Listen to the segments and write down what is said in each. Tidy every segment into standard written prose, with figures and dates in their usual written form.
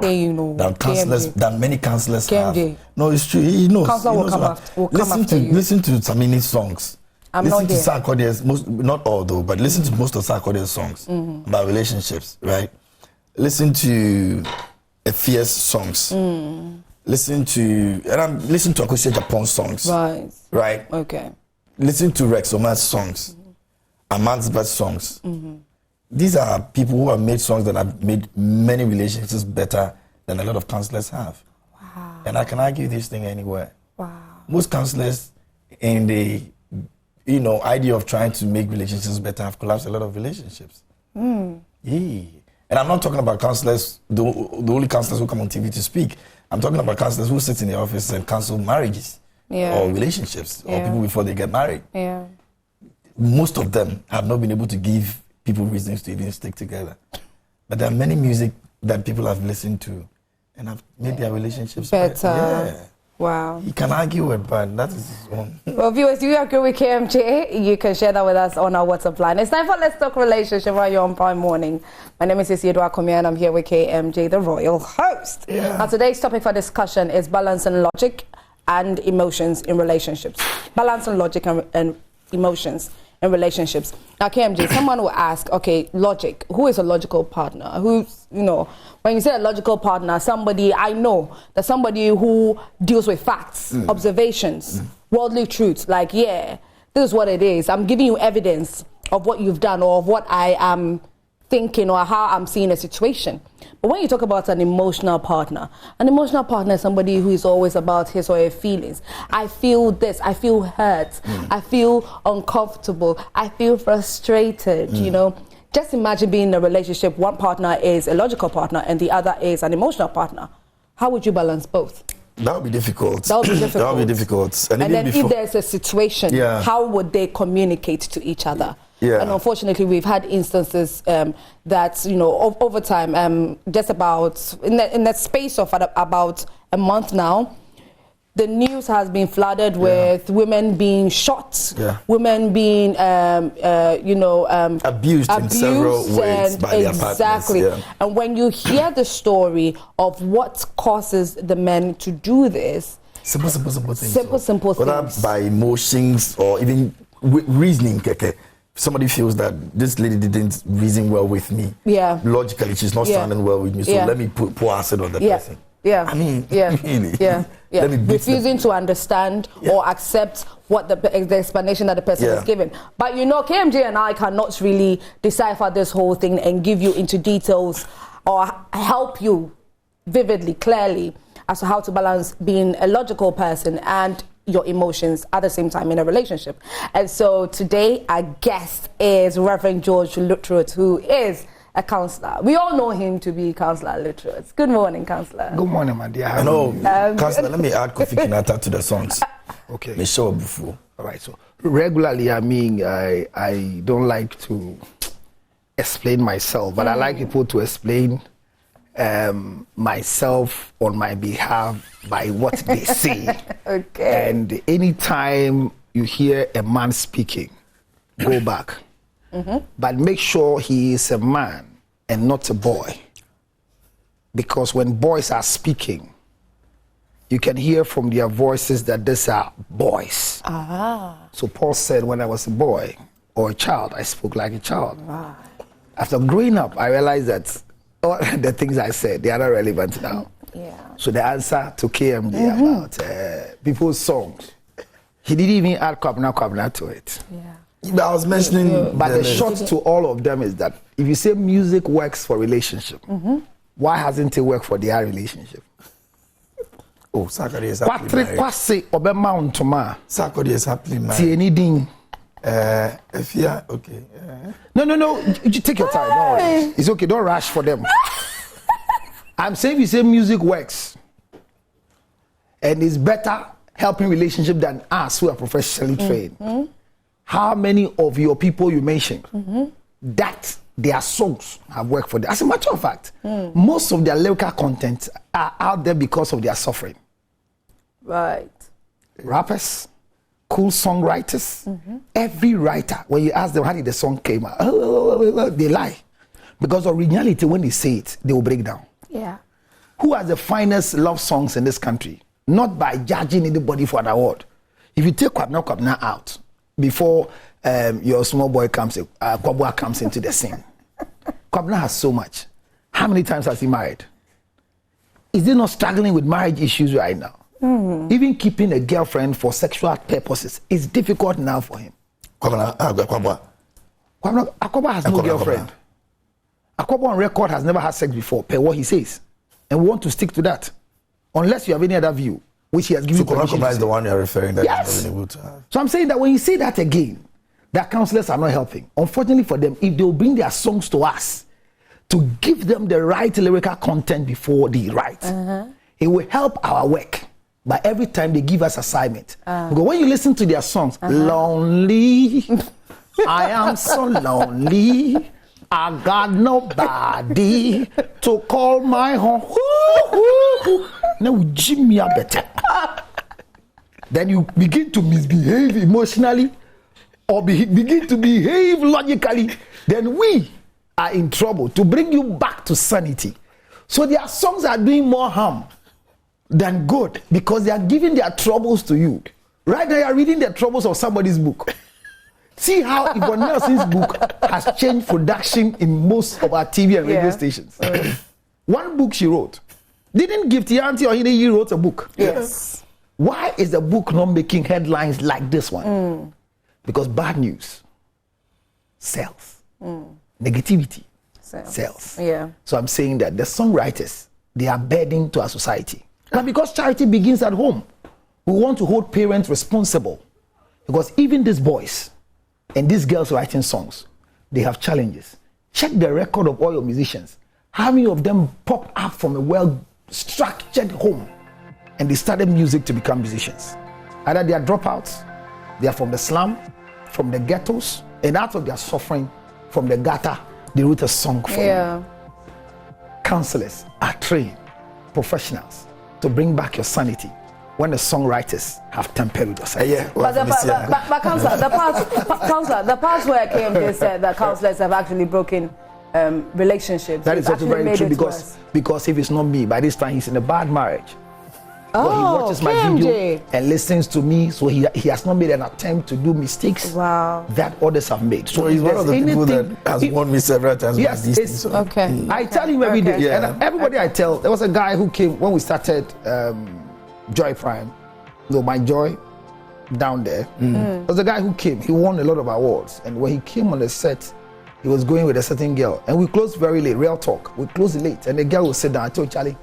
than many counselors KMJ. have. No, it's true. He knows. Counselor will come after you. Listen to Samini's songs. Listen to Sarkodie's, not all though, but listen to most of Sarkodie's songs about relationships, right? Listen to Fierce songs. Listen to Akosia Japon's songs. Right. Okay. Listen to Rex Omar's songs. Aman's best songs. These are people who have made songs that have made many relationships better than a lot of counselors have. Wow. And I can argue this thing anywhere. Wow. Most counselors in the idea of trying to make relationships better have collapsed a lot of relationships. Yeah. And I'm not talking about counselors, the only counselors who come on TV to speak. I'm talking about counselors who sit in the office and counsel marriages or relationships or people before they get married. Yeah. Most of them have not been able to give people reasons to even stick together. But there are many music that people have listened to and have made their relationships better. Yeah. Wow. You can argue it, but that is his own. Well, viewers, do you agree with KMJ? You can share that with us on our WhatsApp line. It's time for Let's Talk Relationship right here on Prime Morning. My name is Isidro Akomia and I'm here with KMJ, the royal host. Yeah. Now, today's topic for discussion is balancing logic and emotions in relationships. Balancing logic and emotions in relationships. Now, KMJ, someone will ask, okay, logic, who is a logical partner? Who's, when you say a logical partner, I know that somebody who deals with facts, observations, worldly truths, like, this is what it is. I'm giving you evidence of what you've done or of what I am thinking or how I'm seeing a situation. But when you talk about an emotional partner is somebody who is always about his or her feelings. I feel this, I feel hurt, I feel uncomfortable, I feel frustrated, Just imagine being in a relationship, one partner is a logical partner and the other is an emotional partner. How would you balance both? That would be difficult. That would be difficult. And then if there's a situation, how would they communicate to each other? Yeah. And unfortunately, we've had instances that, over time, just about, in the space of about a month now, the news has been flooded with women being shot, women being, abused in several ways by their partners. Exactly. And when you hear the story of what causes the men to do this, simple things. Simple Whether things. by emotions or even reasoning, somebody feels that this lady didn't reason well with me. Yeah. Logically, she's not sounding well with me, so let me pour acid on the person. Yeah. I mean, really. Yeah. Let me refusing to understand or accept what the explanation that the person is giving. But KMJ and I cannot really decipher this whole thing and give you into details or help you vividly, clearly as to how to balance being a logical person and your emotions at the same time in a relationship. And so today our guest is Reverend George Lutterodt, who is a counselor. We all know him to be Counsellor Lutterodt. Good morning, Counsellor. Good morning, my dear. Counsellor, let me add Kofi Kinata to the songs. Okay. Me show before. All right. So regularly, I don't like to explain myself, but I like people to explain myself on my behalf by what they say. Okay. And anytime you hear a man speaking, go back. But make sure he is a man and not a boy. Because when boys are speaking, you can hear from their voices that these are boys. So Paul said, when I was a boy or a child, I spoke like a child. After growing up, I realized that all the things I said, they are not relevant now. So the answer to KMD about people's songs, he didn't even add Kwabna to it. I was mentioning, but the short to all of them is that if you say music works for relationship, why hasn't it worked for their relationship? Oh, Sakari is happily married. Sakari is happily married. If okay. No, you take your time. No, it's okay, don't rush for them. I'm saying if you say music works, and it's better helping relationship than us who are professionally trained. How many of your people you mentioned that their songs have worked for them? As a matter of fact, most of their lyrical content are out there because of their suffering. Right. Rappers, cool songwriters, every writer, when you ask them how did the song came out, they lie. Because originality, when they say it, they will break down. Yeah. who has the finest love songs in this country, not by judging anybody for an award. If you take Kwabena out before your small boy Kwabwa comes into the scene, Kwabena has so much. How many times has he married? Is he not struggling with marriage issues right now? Even keeping a girlfriend for sexual purposes is difficult now for him. Kwabena has no girlfriend. Akwaba on record has never had sex before, per what he says. And we want to stick to that. Unless you have any other view, which he has given permission to is the one you're referring that yes. he's not able to have. So I'm saying that when you say that again, that counselors are not helping. Unfortunately for them, if they'll bring their songs to us to give them the right lyrical content before the right, it will help our work. But every time they give us assignment, because when you listen to their songs, lonely, I am so lonely. I got nobody to call my home. Now Jimmy better. Then you begin to misbehave emotionally or begin to behave logically. Then we are in trouble to bring you back to sanity. So their songs are doing more harm than good because they are giving their troubles to you. Right now you are reading the troubles of somebody's book. See how Yvonne Nelson's book has changed production in most of our TV and radio stations. One book she wrote didn't give Tianti or he wrote a book. Yes. Why is the book not making headlines like this one? Because bad news sells. Negativity sells. Yeah. So I'm saying that the songwriters, they are burden to our society. But because charity begins at home, we want to hold parents responsible. Because even these boys and these girls writing songs, they have challenges. Check the record of all your musicians. How many of them popped up from a well-structured home and they started music to become musicians? Either they are dropouts, they are from the slum, from the ghettos, and out of their suffering, from the gutter, they wrote a song for you. Counselors are trained professionals to bring back your sanity when the songwriters have tempered with your sanity. But Counsellor, the parts where KMJ said that counselors have actually broken relationships. That is also very true because if it's not me, by this time he's in a bad marriage. But he watches my video and listens to me, so he has not made an attempt to do mistakes that others have made. So he's one of the people that has warned me several times. Yes, it's okay. I tell him every day, and everybody I tell. There was a guy who came when we started Joy Prime, my Joy down there. There was a guy who came. He won a lot of awards, and when he came on the set, he was going with a certain girl, and we closed very late. Real talk, we closed late, and the girl would sit down. I told Charlie,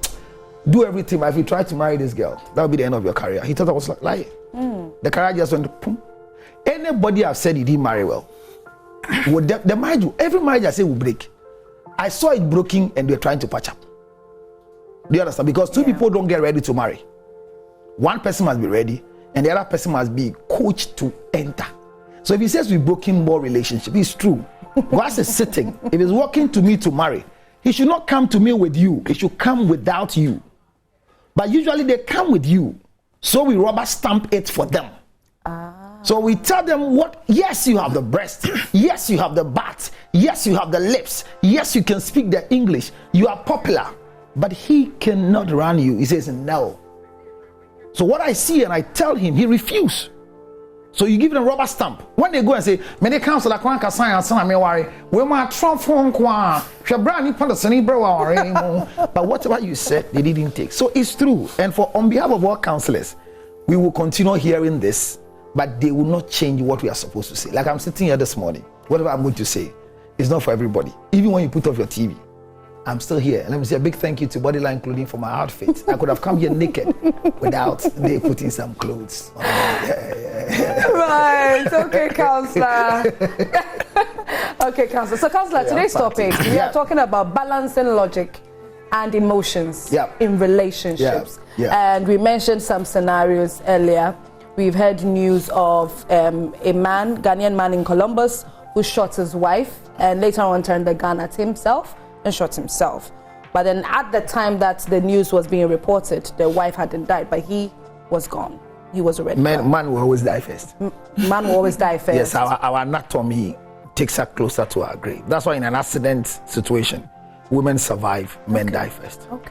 do everything, but if you try to marry this girl, that will be the end of your career. He thought I was lying. The career just went boom. Anybody I've said he didn't marry well, the marriage, every marriage I say will break. I saw it broken and they're trying to patch up. Do you understand? Because two people don't get ready to marry. One person must be ready and the other person must be coached to enter. So if he says we've broken more relationship, it's true. Once is sitting, if he's walking to me to marry, he should not come to me with you. He should come without you. But usually they come with you. So we rubber stamp it for them. So we tell them what, yes, you have the breast. Yes, you have the butt. Yes, you have the lips. Yes, you can speak the English. You are popular. But he cannot run you. He says no. So what I see and I tell him, he refuses. So you give them a rubber stamp. When they go and say, many counsel like one sign and son, me worry, we might transform kwa. But whatever you said, they didn't take. So it's true. And on behalf of all counselors, we will continue hearing this, but they will not change what we are supposed to say. Like I'm sitting here this morning, whatever I'm going to say is not for everybody. Even when you put off your TV, I'm still here. And let me say a big thank you to Bodyline Clothing for my outfit. I could have come here naked without they putting some clothes on. Right. Okay, Counsellor. Okay, Counsellor. So, Counsellor, today's topic, we are talking about balancing logic and emotions in relationships. And we mentioned some scenarios earlier. We've heard news of a Ghanaian man in Columbus who shot his wife and later on turned the gun at himself and shot himself. But then at the time that the news was being reported, the wife hadn't died, but he was gone. He was already gone. Man will always die first. Man will always die first. Yes, our anatomy takes her closer to our grave. That's why in an accident situation, women survive, men die first. Okay.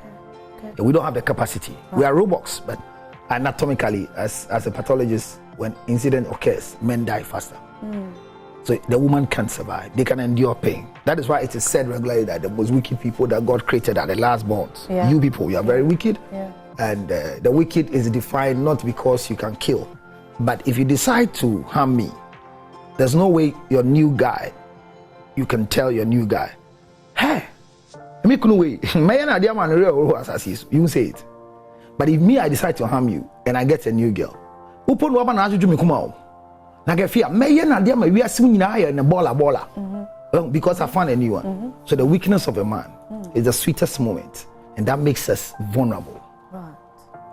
Okay. We don't have the capacity. We are robots, but anatomically, as a pathologist, when incident occurs, men die faster. So the woman can't survive. They can endure pain. That is why it is said regularly that the most wicked people that God created are the last borns. Yeah. You people, you are very wicked. Yeah. And the wicked is defined not because you can kill, but if you decide to harm me, there's no way your new guy, you can tell your new guy, hey, you say it. But if me, I decide to harm you and I get a new girl, because I found a new one. So the weakness of a man is the sweetest moment, and that makes us vulnerable. Right.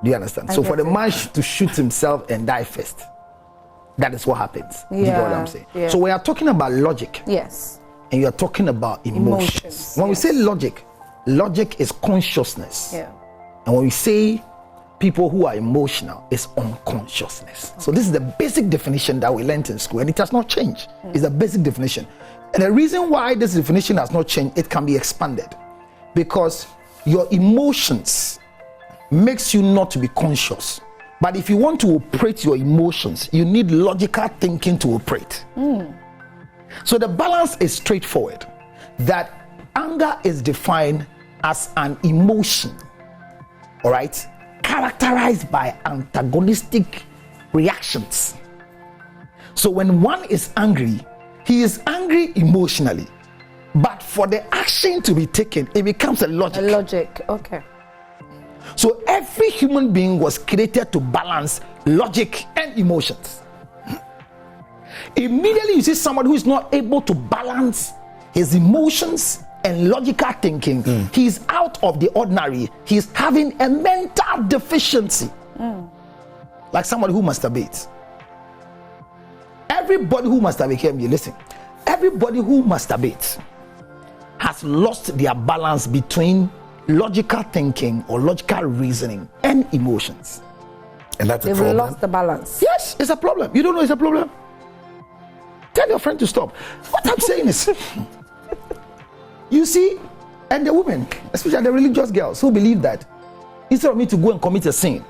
Do you understand? So for the man to shoot himself and die first, that is what happens. You know what I'm saying? Yeah. So we are talking about logic. Yes. And you are talking about emotions. When we say logic is consciousness. Yeah. And when we say people who are emotional, it's unconsciousness. Okay. So this is the basic definition that we learned in school, and it has not changed. It's a basic definition. And the reason why this definition has not changed, it can be expanded. Because your emotions makes you not to be conscious. But if you want to operate your emotions, you need logical thinking to operate. So the balance is straightforward. That anger is defined as an emotion, all right, characterized by antagonistic reactions. So when one is angry, he is angry emotionally, but for the action to be taken, it becomes a logic. A logic, okay. So every human being was created to balance logic and emotions. Immediately you see somebody who is not able to balance his emotions and logical thinking, he's out of the ordinary. He's having a mental deficiency. Like somebody who masturbates. Everybody who masturbates, listen, everybody who masturbates has lost their balance between logical thinking or logical reasoning and emotions. And that's a They've problem. lost the balance. Yes, it's a problem. You don't know it's a problem? Tell your friend to stop. What I'm saying is, you see, and the women, especially the religious girls who believe that instead of me to go and commit a sin,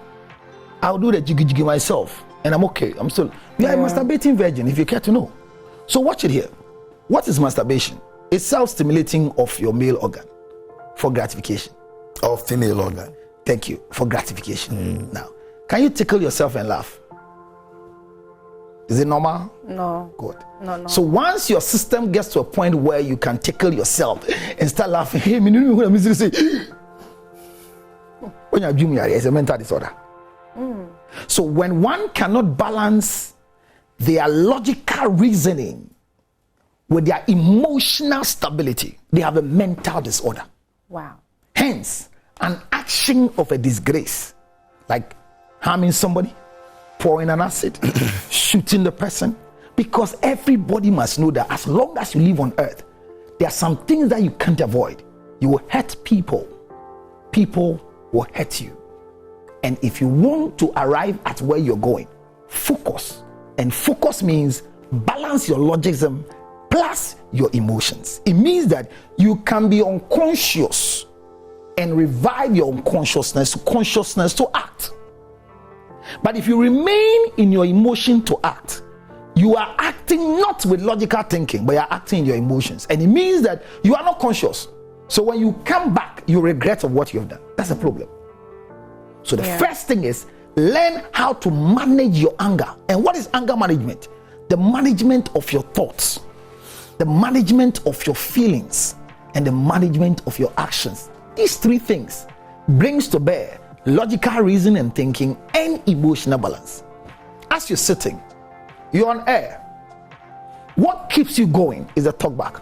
I'll do the jiggy myself and I'm okay. I'm still, we are a masturbating virgin if you care to know. So watch it here. What is masturbation? It's self-stimulating of your male organ for gratification. Or female organ. Thank you, for gratification. Now, can you tickle yourself and laugh? Is it normal? No. Good. No. So once your system gets to a point where you can tickle yourself and start laughing, hey, me know what I'm saying. When you're dreaming, it's a mental disorder. So when one cannot balance their logical reasoning with their emotional stability, they have a mental disorder. Wow. Hence, an action of a disgrace, like harming somebody, pouring an acid, shooting the person, because everybody must know that as long as you live on earth, there are some things that you can't avoid. You will hurt people. People will hurt you. And if you want to arrive at where you're going, focus. And focus means balance your logicism plus your emotions. It means that you can be unconscious and revive your unconsciousness to consciousness to act. But if you remain in your emotion to act, you are acting not with logical thinking, but you are acting in your emotions. And it means that you are not conscious. So when you come back, you regret of what you have done. That's a problem. So the first thing is learn how to manage your anger. And what is anger management? The management of your thoughts, the management of your feelings, and the management of your actions. These three things brings to bear logical reason and thinking and emotional balance. As you're sitting, you're on air. What keeps you going is a talk back.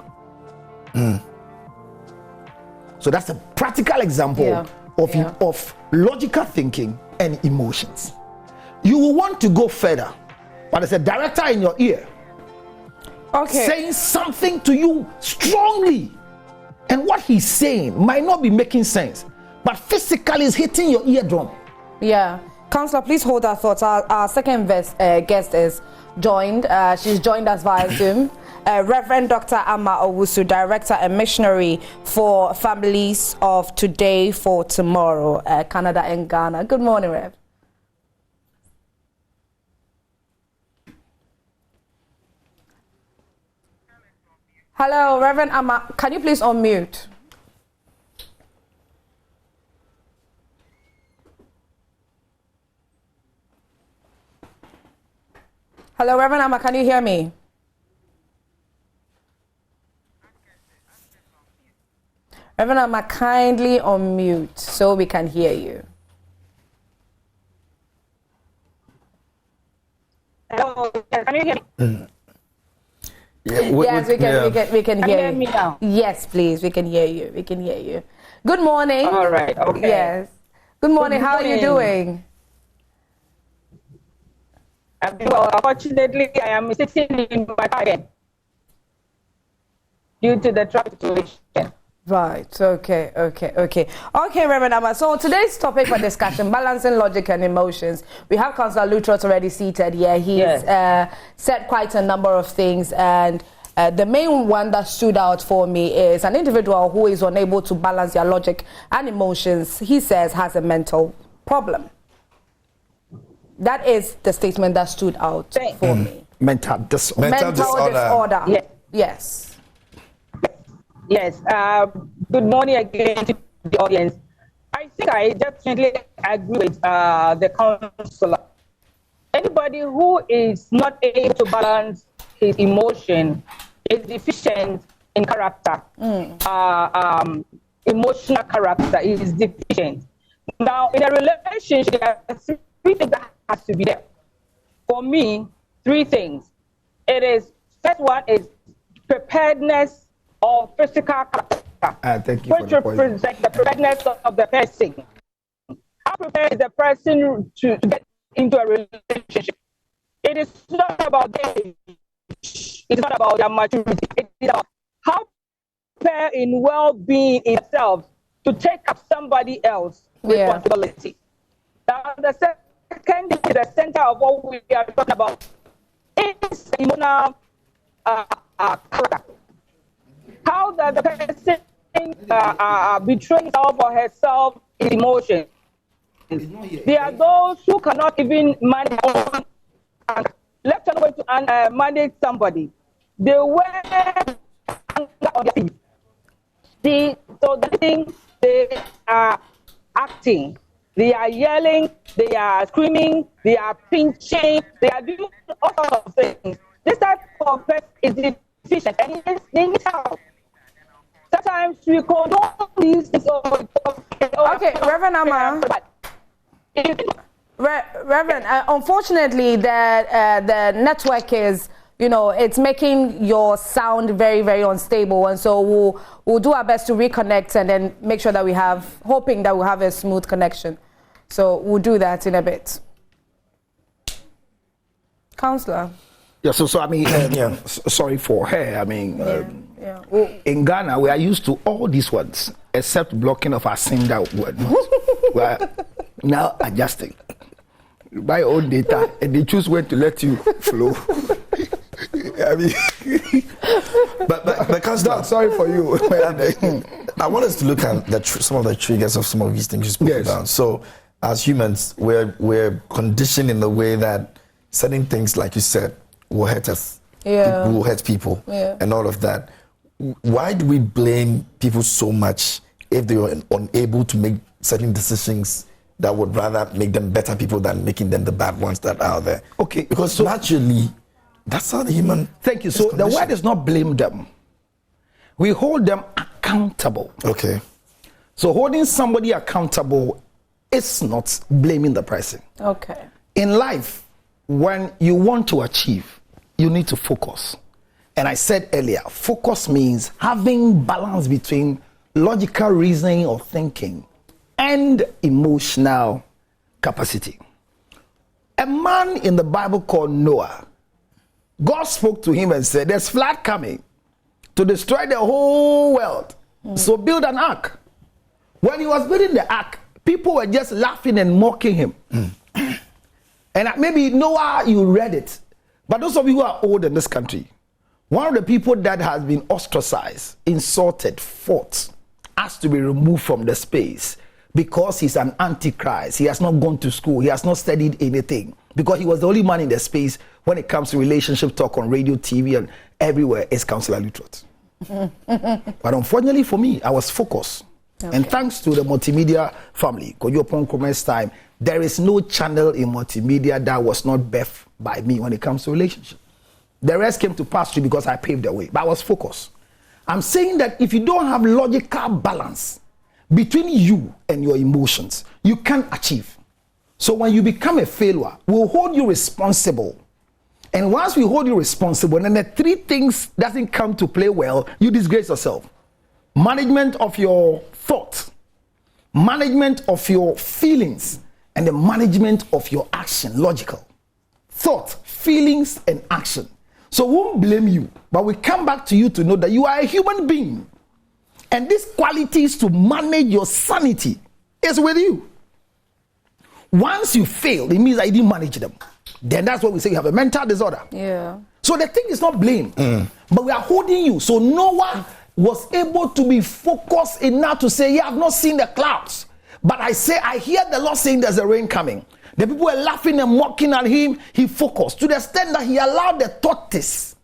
So that's a practical example of logical thinking and emotions. You will want to go further, but there's a director in your ear saying something to you strongly, and what he's saying might not be making sense, but physically is hitting your eardrum. Counsellor, please hold our thoughts. Our second guest is joined. She's joined us via Zoom. Reverend Dr. Ama Owusu, Director and Missionary for Families of Today for Tomorrow, Canada and Ghana. Good morning, Rev. Hello, Reverend Ama. Can you please unmute? Hello, Reverend Ama. Can you hear me? Reverend Ama, kindly unmute so we can hear you. Hello, can you hear me? Yes, we can hear you. Me now? Yes, please, we can hear you. We can hear you. Good morning. All right, okay. Yes. Good morning. How are you doing? I'm doing well. Unfortunately, I am sitting in my car again due to the traffic situation. Right. Okay, Reverend Ama. So today's topic for discussion, balancing logic and emotions. We have Counsellor Lutterodt already seated here. He's said quite a number of things, and the main one that stood out for me is an individual who is unable to balance their logic and emotions, he says, has a mental problem. That is the statement that stood out for me. Mental disorder. Mental disorder. Yes. Yes. Yes. Good morning again to the audience. I think I definitely agree with the counselor. Anybody who is not able to balance his emotion is deficient in character. Emotional character is deficient. Now, in a relationship, there are three things that has to be there. For me, three things. First one is preparedness of physical character, thank you which represents the preparedness of the person. How prepared is the person to get into a relationship? It is not about age. It's not about their maturity. It is about how prepared in well-being in itself to take up somebody else's responsibility. Now, the second is the center of what we are talking about. It's emotional character. How does the person betray himself or herself in emotions? There are those who cannot even manage their own anger. Let alone to manage somebody. They wear anger on their feet. So the thing they are acting, they are yelling, they are screaming, they are pinching, they are doing all sorts of things. This type of person is deficient and they need help. Sometimes we condone these things. Okay, Reverend Ama. Reverend, unfortunately, the network is, it's making your sound very, very unstable, and so we'll do our best to reconnect and then make sure that hoping that we'll have a smooth connection. So we'll do that in a bit. Counselor. Yeah, so I mean, sorry for her. I mean, in Ghana, we are used to all these words except blocking of our single word. We are now adjusting. Buy your own data and they choose when to let you flow. I mean, but Counselor, sorry for you. I want us to look at some of the triggers of some of these things you spoke about. So, as humans, we're conditioned in the way that certain things, like you said, will hurt us, will hurt people, and all of that. Why do we blame people so much if they are unable to make certain decisions that would rather make them better people than making them the bad ones that are there? Okay, because naturally, that's how the human. Thank you. So the word is not blame them. We hold them accountable. Okay. So holding somebody accountable is not blaming the person. Okay. In life, when you want to achieve, you need to focus. And I said earlier, focus means having balance between logical reasoning or thinking and emotional capacity. A man in the Bible called Noah, God spoke to him and said, there's flood coming to destroy the whole world. So build an ark. When he was building the ark, people were just laughing and mocking him. And maybe Noah, you read it. But those of you who are old in this country, One of the people that has been ostracized, insulted, fought, asked to be removed from the space because he's an antichrist. He has not gone to school. He has not studied anything. Because he was the only man in the space when it comes to relationship talk on radio, TV, and everywhere is Counsellor Lutterodt. But unfortunately for me, I was focused. Okay. And thanks to the multimedia family, Koyopon Commerce Time, there is no channel in multimedia that was not birthed by me when it comes to relationship. The rest came to pass through because I paved the way, but I was focused. I'm saying that if you don't have logical balance between you and your emotions, you can't achieve. So when you become a failure, we'll hold you responsible. And once we hold you responsible, and then the three things doesn't come to play well, you disgrace yourself. Management of your thoughts, management of your feelings, and the management of your action, logical. Thought, feelings, and action. So we won't blame you, but we come back to you to know that you are a human being. And these qualities to manage your sanity is with you. Once you fail, it means that you didn't manage them. Then that's what we say you have a mental disorder. Yeah. So the thing is not blame, but we are holding you. So Noah was able to be focused enough to say, yeah, I've not seen the clouds, but I hear the Lord saying there's a rain coming. The people were laughing and mocking at him. He focused to the extent that he allowed the tortoise,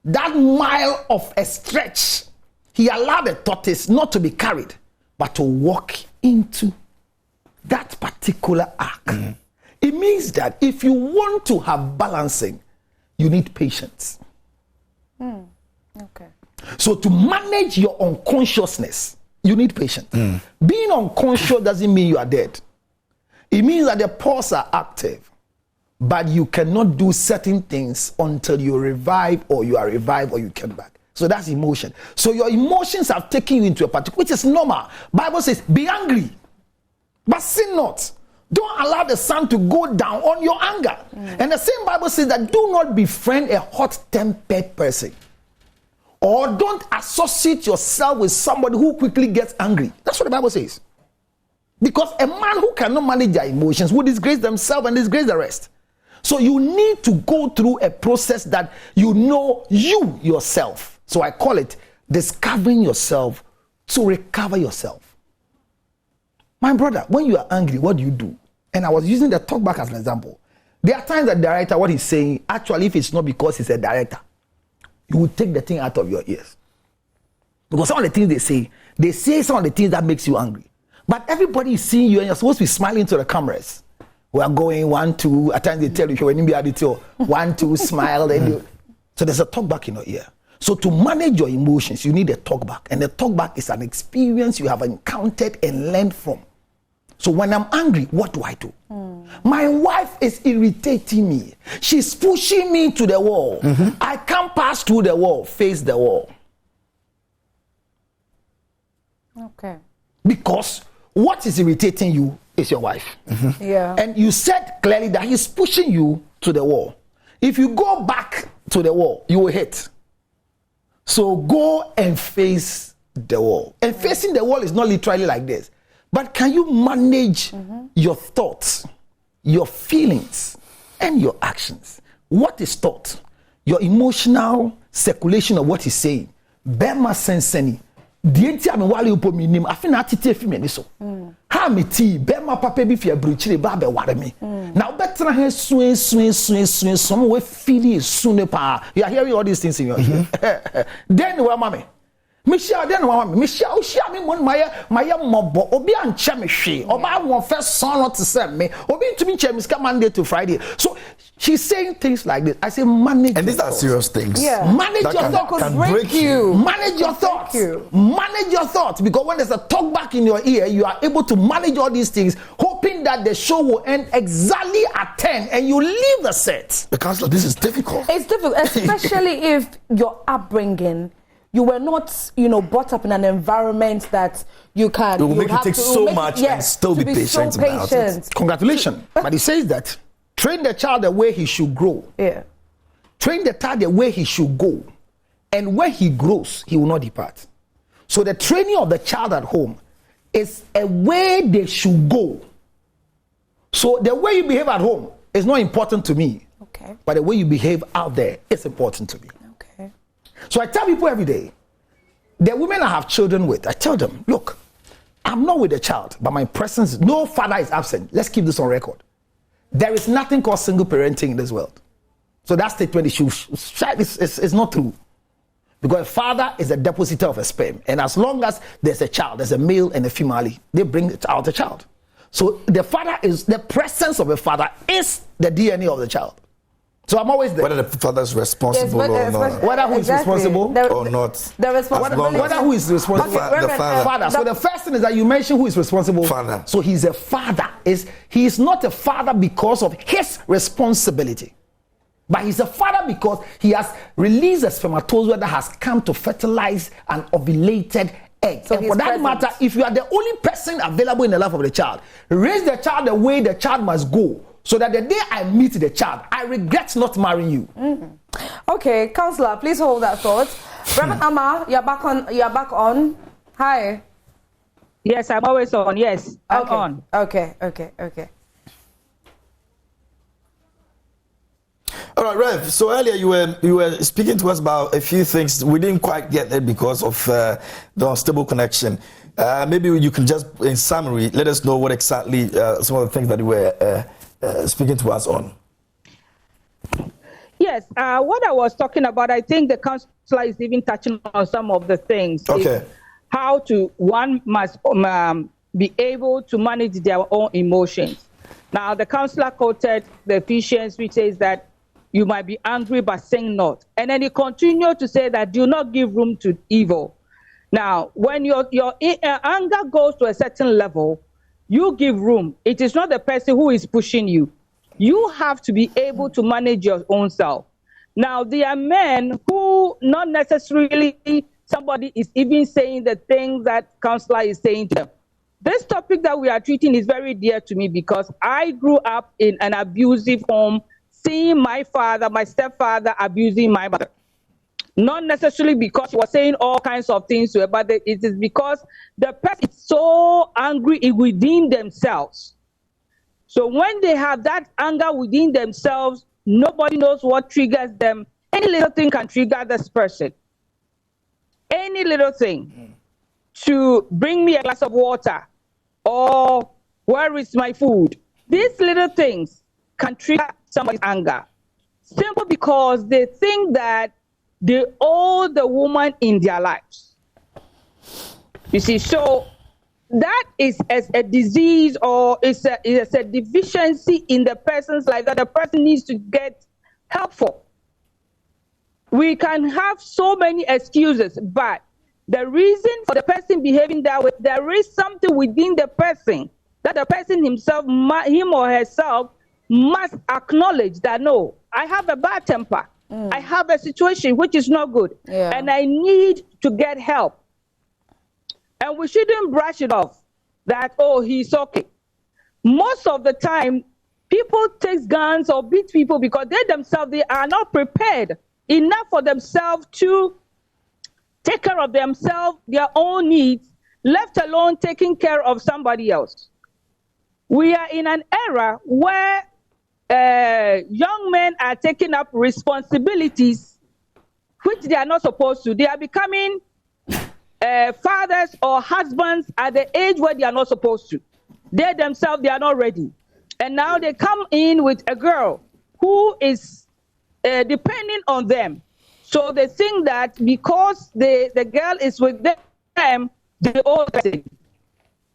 that mile of a stretch, he allowed the tortoise not to be carried, but to walk into that particular ark. It means that if you want to have balancing, you need patience. Okay. So to manage your unconsciousness, you need patience. Being unconscious doesn't mean you are dead. It means that the pulse are active, but you cannot do certain things until you revive or you are revived or you come back. So that's emotion. So your emotions have taken you into a particular, which is normal. Bible says, be angry, but sin not. Don't allow the sun to go down on your anger. And the same Bible says that do not befriend a hot-tempered person. Or don't associate yourself with somebody who quickly gets angry. That's what the Bible says. Because a man who cannot manage their emotions will disgrace themselves and disgrace the rest. So you need to go through a process that you know you yourself. So I call it discovering yourself to recover yourself. My brother, when you are angry, what do? And I was using the talkback as an example. There are times that the director, what he's saying, actually, if it's not because he's a director, you will take the thing out of your ears. Because some of the things they say some of the things that makes you angry. But everybody is seeing you and you're supposed to be smiling to the cameras. We are going 1, 2. At times they tell you, when you be at 1, 2, smile. So there's a talkback in your ear. So to manage your emotions, you need a talkback. And the talkback is an experience you have encountered and learned from. So when I'm angry, what do? My wife is irritating me. She's pushing me to the wall. I can't pass through the wall, face the wall. Okay. Because what is irritating you is your wife. Yeah. And you said clearly that he's pushing you to the wall. If you go back to the wall, you will hit. So go and face the wall. And facing the wall is not literally like this. But can you manage your thoughts, your feelings, and your actions? What is thought? Your emotional circulation of what he's saying. Bema senseni. Dienti ame wale upo minim. Afina atite fi me so. Ha me ti bema papa bi fi abruchire ba be ware me. Now better he swing some we feel soon pa. You are hearing all these things in your ear. Then we mama Michelle, then one Michelle, me mon my mobo, obi and chemistry, oba one first son not to send me, obi to me chemiska Monday to Friday. So she's saying things like this. I say manage. And these are serious things. Yeah. Manage your thoughts. Can break you. Manage your thoughts. Manage your thoughts. Because when there's a talk back in your ear, you are able to manage all these things, hoping that the show will end exactly at 10 and you leave the set. The counselor, this is difficult. It's difficult, especially if your upbringing, you were not, brought up in an environment that you can. It will make you take so much and still be patient about it. Congratulations. But he says that train the child the way he should grow. Yeah. Train the child the way he should go. And when he grows, he will not depart. So the training of the child at home is a way they should go. So the way you behave at home is not important to me. Okay. But the way you behave out there is important to me. So I tell people every day, the women I have children with, I tell them, look, I'm not with the child, but my presence, no father is absent. Let's keep this on record. There is nothing called single parenting in this world. So that statement is not true. Because a father is a depositor of a sperm. And as long as there's a child, there's a male and a female, they bring out a child. So the father is, the presence of a father is the DNA of the child. So I'm always there. Whether the father is responsible or not. Whether who is responsible or not. The responsibility. Whether who is responsible. The father. So the first thing is that you mention who is responsible. Father. So he's a father. He is not a father because of his responsibility. But he's a father because he has released a spermatozoa that has come to fertilize an ovulated egg. So and for that matter, if you are the only person available in the life of the child, raise the child the way the child must go. So that the day I meet the child, I regret not marrying you. Mm-hmm. Okay, Counsellor, please hold that thought. Reverend Amma, you're back on. Hi. Yes, I'm always on. Yes, I'm okay. on. Okay. All right, Rev. So earlier you were speaking to us about a few things. We didn't quite get there because of the unstable connection. Maybe you can just, in summary, let us know what exactly some of the things that you were speaking to us on. Yes, what I was talking about, I think the counselor is even touching on some of the things. Okay. How one must be able to manage their own emotions. Now, the counselor quoted the Ephesians, which says that you might be angry, but sin not. And then he continued to say that do not give room to evil. Now, when your anger goes to a certain level, you give room. It is not the person who is pushing you. You have to be able to manage your own self. Now, there are men who not necessarily somebody is even saying the things that counselor is saying to them. This topic that we are treating is very dear to me because I grew up in an abusive home, seeing my stepfather abusing my mother. Not necessarily because he was saying all kinds of things to her, but it is because the person is so angry within themselves. So when they have that anger within themselves, nobody knows what triggers them. Any little thing can trigger this person. Any little thing to bring me a glass of water or where is my food. These little things can trigger somebody's anger. Simple because they think that they owe the woman in their lives. You see, so that is as a disease or it's a deficiency in the person's life that the person needs to get help for. We can have so many excuses, but the reason for the person behaving that way, there is something within the person that the person himself, him or herself, must acknowledge that no, I have a bad temper. I have a situation which is not good, and I need to get help. And we shouldn't brush it off that, oh, he's okay. Most of the time, people take guns or beat people because they are not prepared enough for themselves to take care of themselves, their own needs, let alone taking care of somebody else. We are in an era where young men are taking up responsibilities which they are not supposed to. They are becoming fathers or husbands at the age where they are not supposed to. They themselves, they are not ready. And now they come in with a girl who is depending on them. So they think that because the girl is with them, they owe them.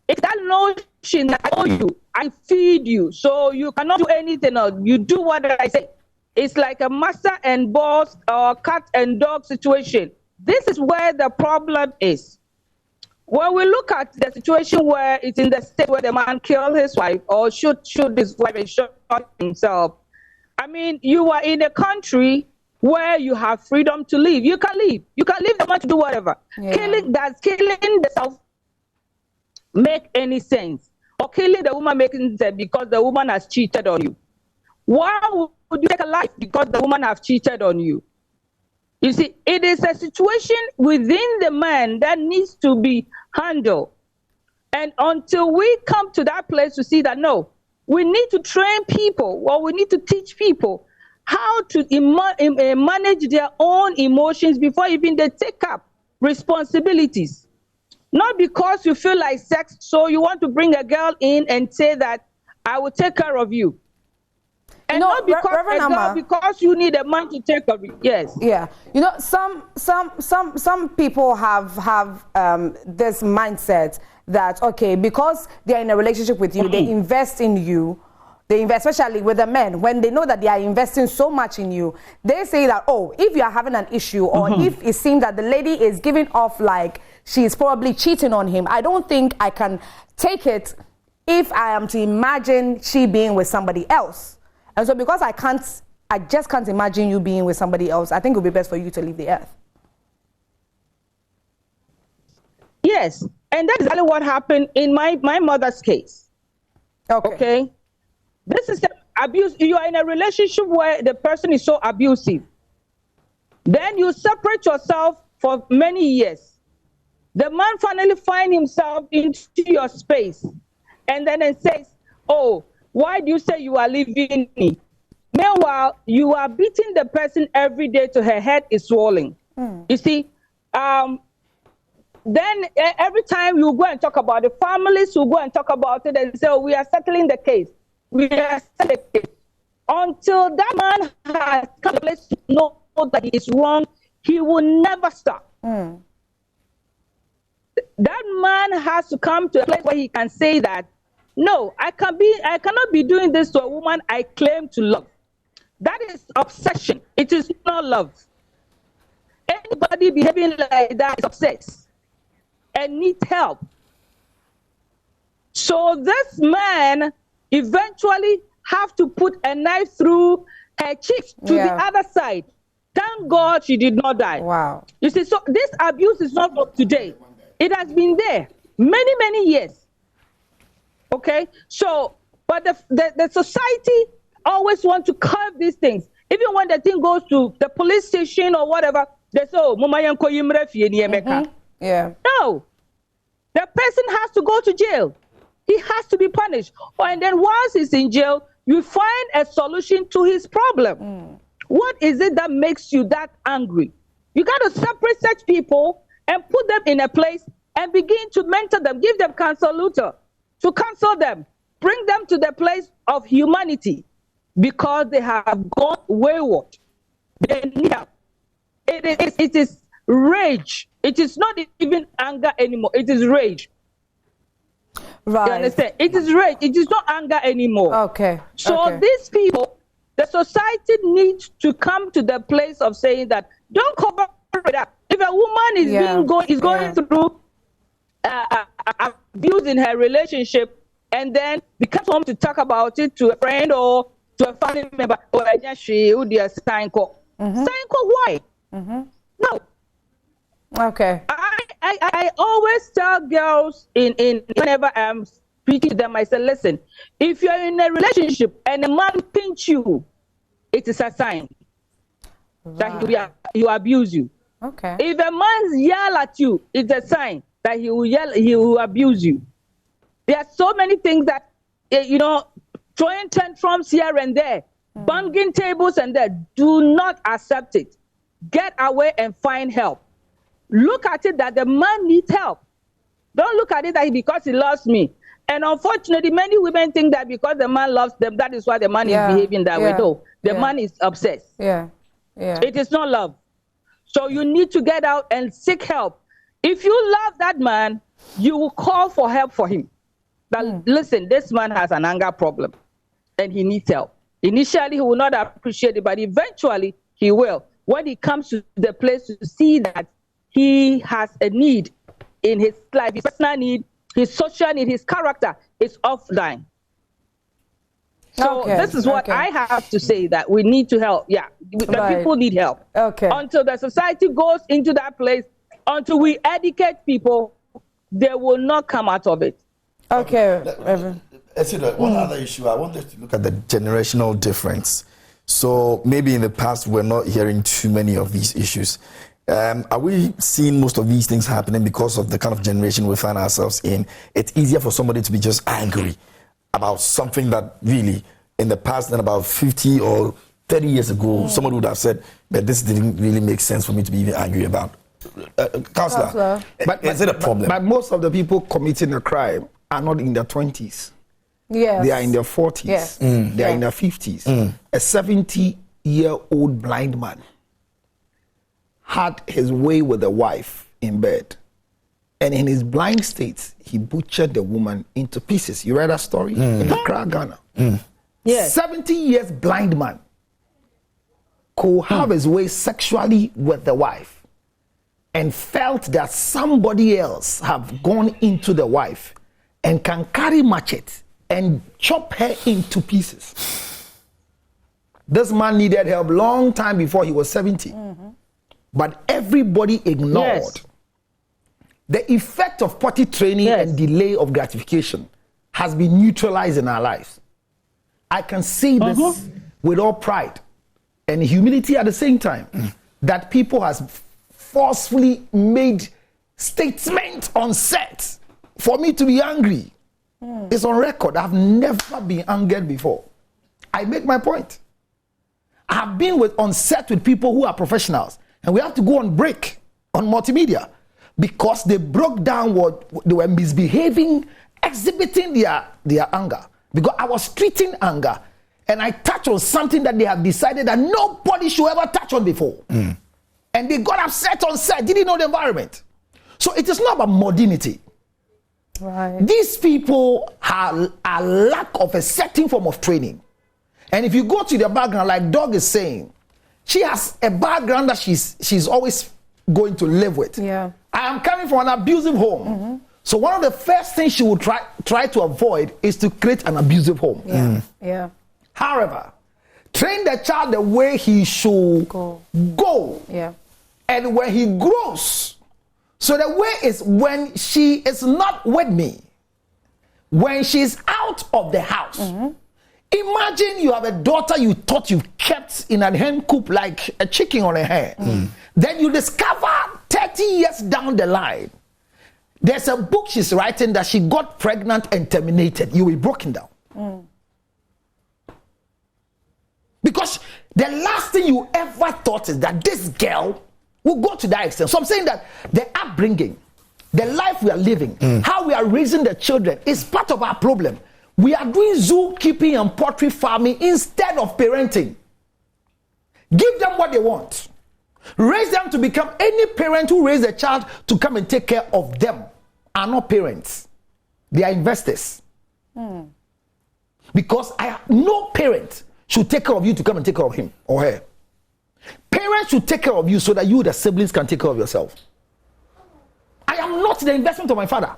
It's that notion that I owe you, I feed you, so you cannot do anything else. You do what I say. It's like a master and boss or cat and dog situation. This is where the problem is. When we look at the situation where it's in the state where the man killed his wife or shoot his wife and shot himself, I mean, you are in a country where you have freedom to live. You can leave. You can leave the man to do whatever. Killing the self make any sense? Or killing the woman making sense because the woman has cheated on you? Why would you take a life because the woman has cheated on you? You see, it is a situation within the man that needs to be handled. And until we come to that place to see that, no, we need to train people, or we need to teach people how to manage their own emotions before even they take up responsibilities. Not because you feel like sex, so you want to bring a girl in and say that I will take care of you. And not because you need a man to take care of you. Yes. Yeah. You know, some people have this mindset that, okay, because they're in a relationship with you, they invest in you. They invest, especially with the men, when they know that they are investing so much in you, they say that, oh, if you are having an issue or if it seems that the lady is giving off like she's probably cheating on him, I don't think I can take it if I am to imagine she being with somebody else. And so because I just can't imagine you being with somebody else, I think it would be best for you to leave the earth. Yes, and that's exactly what happened in my mother's case. Okay? This is abuse. You are in a relationship where the person is so abusive. Then you separate yourself for many years. The man finally finds himself into your space and then it says, oh, why do you say you are leaving me? Meanwhile, you are beating the person every day till her head is swelling. You see, then every time you go and talk about it, families will go and talk about it and say, oh, we are settling the case. We are settling the case. Until that man has come to a place to know that he is wrong, he will never stop. That man has to come to a place where he can say that, no, I cannot be doing this to a woman I claim to love. That is obsession. It is not love. Anybody behaving like that is obsessed and needs help. So this man eventually have to put a knife through her cheeks to the other side. Thank God she did not die. Wow. You see, so this abuse is not of today. It has been there many, many years. Okay? So, but the society always want to curb these things. Even when the thing goes to the police station or whatever, they say, oh, yeah. No. The person has to go to jail. He has to be punished. And then once he's in jail, you find a solution to his problem. What is it that makes you that angry? You got to separate such people and put them in a place and begin to mentor them, give them Counsellor Lutterodt to counsel them, bring them to the place of humanity because they have gone wayward. They need help. It is rage. It is not even anger anymore. It is rage. Right. You understand? It is rage. It is not anger anymore. Okay. So these people, the society needs to come to the place of saying that don't cover it up. If a woman is going through abuse in her relationship and then becomes home to talk about it to a friend or to a family member, or she would be a sign call. Sign call, why? No. Okay. I always tell girls in whenever I'm speaking to them, I say, listen, if you're in a relationship and a man pinch you, it is a sign that he will abuse you. Okay. If a man yell at you, it's a sign that he will abuse you. There are so many things that, throwing tantrums here and there, banging tables and there, do not accept it. Get away and find help. Look at it that the man needs help. Don't look at it that because he loves me. And unfortunately, many women think that because the man loves them, that is why the man is behaving that way. No, the man is obsessed. It is not love. So you need to get out and seek help. If you love that man, you will call for help for him. That listen, this man has an anger problem and he needs help. Initially, he will not appreciate it, but eventually he will. When he comes to the place to see that he has a need in his life, his personal need, his social need, his character is offline. So this is what I have to say, that we need to help. Yeah, the people need help. Okay. Until the society goes into that place, until we educate people, they will not come out of it. Okay. One other issue, I wanted to look at the generational difference. So maybe in the past, we're not hearing too many of these issues. Are we seeing most of these things happening because of the kind of generation we find ourselves in? It's easier for somebody to be just angry about something that really, in the past, than about 50 or 30 years ago, somebody would have said, but this didn't really make sense for me to be even angry about. Counsellor, is it a problem? But most of the people committing a crime are not in their 20s. Yes. They are in their 40s. Yes. They are in their 50s. A 70-year-old blind man had his way with a wife in bed. And in his blind state, he butchered the woman into pieces. You read that story? In Accra, Ghana. Yes. 70 years blind man could have his way sexually with the wife and felt that somebody else have gone into the wife and can carry machete and chop her into pieces. This man needed help long time before he was 70. But everybody ignored the effect of potty training and delay of gratification has been neutralized in our lives. I can say this with all pride and humility at the same time, that people has forcefully made statements on set for me to be angry. It's on record. I've never been angered before. I make my point. I have been on set with people who are professionals, and we have to go on break on multimedia because they broke down what they were misbehaving, exhibiting their anger. Because I was treating anger, and I touched on something that they have decided that nobody should ever touch on before. And they got upset on set, didn't know the environment. So it is not about modernity. Right. These people have a lack of a certain form of training. And if you go to their background, like Doug is saying, she has a background that she's always going to live with. Yeah. I am coming from an abusive home. So one of the first things she would try to avoid is to create an abusive home. Yeah. However, train the child the way he should go. Yeah. And when he grows, so the way is when she is not with me, when she's out of the house. Imagine you have a daughter you thought you kept in a hen coop like a chicken on a hen. Then you discover 30 years down the line, there's a book she's writing that she got pregnant and terminated. You will be broken down. Because the last thing you ever thought is that this girl will go to that extent. So I'm saying that the upbringing, the life we are living, how we are raising the children is part of our problem. We are doing zookeeping and poultry farming instead of parenting. Give them what they want. Raise them to become any parent who raise a child to come and take care of them are not parents. They are investors. Because no parent should take care of you to come and take care of him or her. Parents should take care of you so that you, the siblings, can take care of yourself. I am not the investment of my father.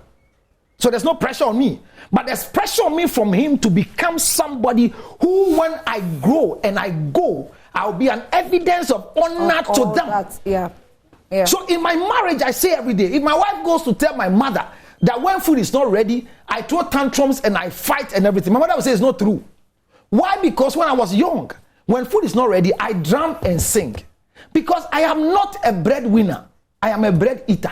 So there's no pressure on me. But there's pressure on me from him to become somebody who, when I grow and I go, I'll be an evidence of honor to them. So in my marriage, I say every day, if my wife goes to tell my mother that when food is not ready, I throw tantrums and I fight and everything, my mother will say it's not true. Why? Because when I was young, when food is not ready, I drum and sing. Because I am not a breadwinner. I am a bread eater.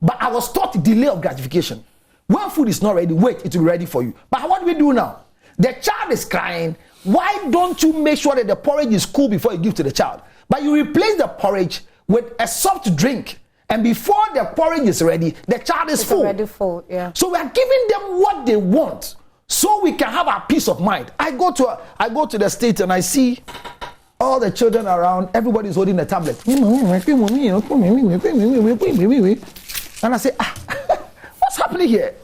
But I was taught delay of gratification. When food is not ready, wait, it will be ready for you. But what do we do now? The child is crying. Why don't you make sure that the porridge is cool before you give to the child? But you replace the porridge with a soft drink. And before the porridge is ready, the child is full. Already full, yeah. So we are giving them what they want so we can have our peace of mind. I go to the States and I see all the children around, everybody's holding a tablet. And I say, what's happening here?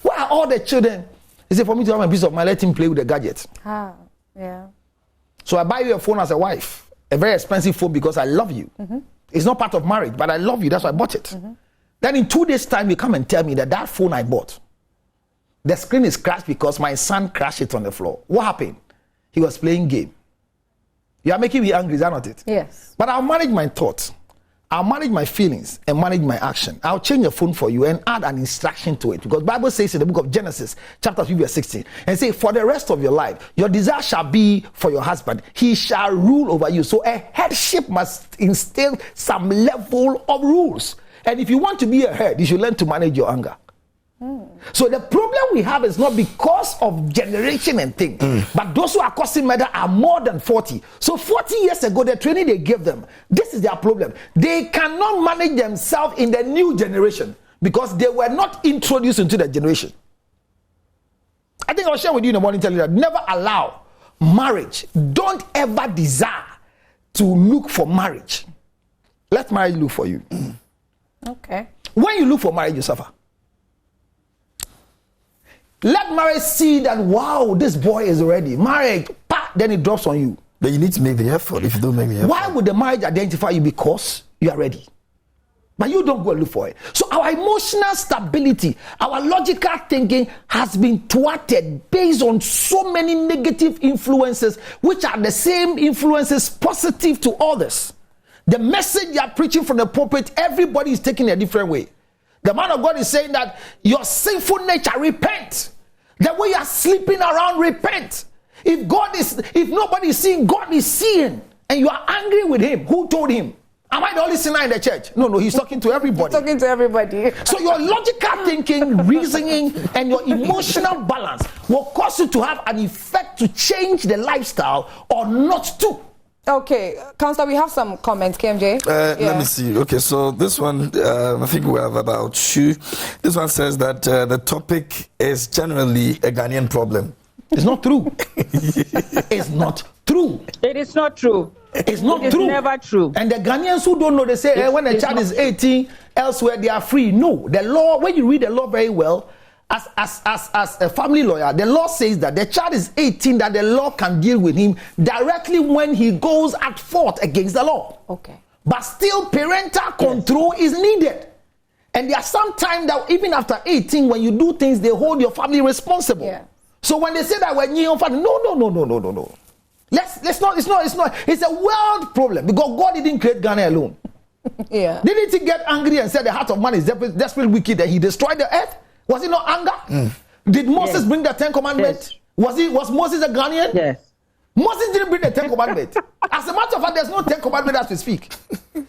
Why are all the children? He said, for me to have a piece of mind, let him play with the gadget. So I buy you a phone as a wife, a very expensive phone because I love you. It's not part of marriage, but I love you. That's why I bought it. Then in 2 days' time, you come and tell me that phone I bought, the screen is crashed because my son crashed it on the floor. What happened? He was playing game. You are making me angry, is that not it? Yes. But I'll manage my thoughts. I'll manage my feelings and manage my action. I'll change the phone for you and add an instruction to it. Because the Bible says in the book of Genesis, chapter 3, verse 16, and say, for the rest of your life, your desire shall be for your husband. He shall rule over you. So a headship must instill some level of rules. And if you want to be a head, you should learn to manage your anger. So the problem we have is not because of generation and thing, but those who are causing murder are more than 40. So 40 years ago, the training they gave them, this is their problem. They cannot manage themselves in the new generation because they were not introduced into the generation. I think I'll share with you in the morning, tell you that never allow marriage. Don't ever desire to look for marriage. Let marriage look for you. Okay. When you look for marriage, you suffer. Let marriage see that, wow, this boy is ready. Marriage, then it drops on you. But you need to make the effort. If you don't make the effort. Why would the marriage identify you? Because you are ready. But you don't go and look for it. So our emotional stability, our logical thinking has been thwarted based on so many negative influences, which are the same influences positive to others. The message you are preaching from the pulpit, everybody is taking a different way. The man of God is saying that your sinful nature, repent. The way you are sleeping around, repent. If nobody is seeing, God is seeing, and you are angry with him, who told him? Am I the only sinner in the church? No, he's talking to everybody. He's talking to everybody. So your logical thinking, reasoning, and your emotional balance will cause you to have an effect to change the lifestyle or not to. Okay, Counsellor, we have some comments, KMJ. Let me see. Okay, so this one, I think we have about two. This one says that the topic is generally a Ghanaian problem. It's not true. It's not true. It is not true. It's not It's true. never true. And the Ghanaians who don't know, they say when a child is 18, elsewhere they are free. No, the law, when you read the law very well, as a family lawyer, the law says that the child is 18, that the law can deal with him directly when he goes at fault against the law. Okay. But still, parental control is needed. And there are some time that even after 18, when you do things, they hold your family responsible. Yeah. So when they say that when you no. Let's not. It's a world problem because God didn't create Ghana alone. Yeah. Didn't he get angry and said the heart of man is desperately wicked and he destroyed the earth? Was it not anger? Did Moses bring the 10 Commandments? Yes. Was Moses a Ghanaian? Yes. Moses didn't bring the 10 Commandments. As a matter of fact, there's no 10 Commandments as we speak.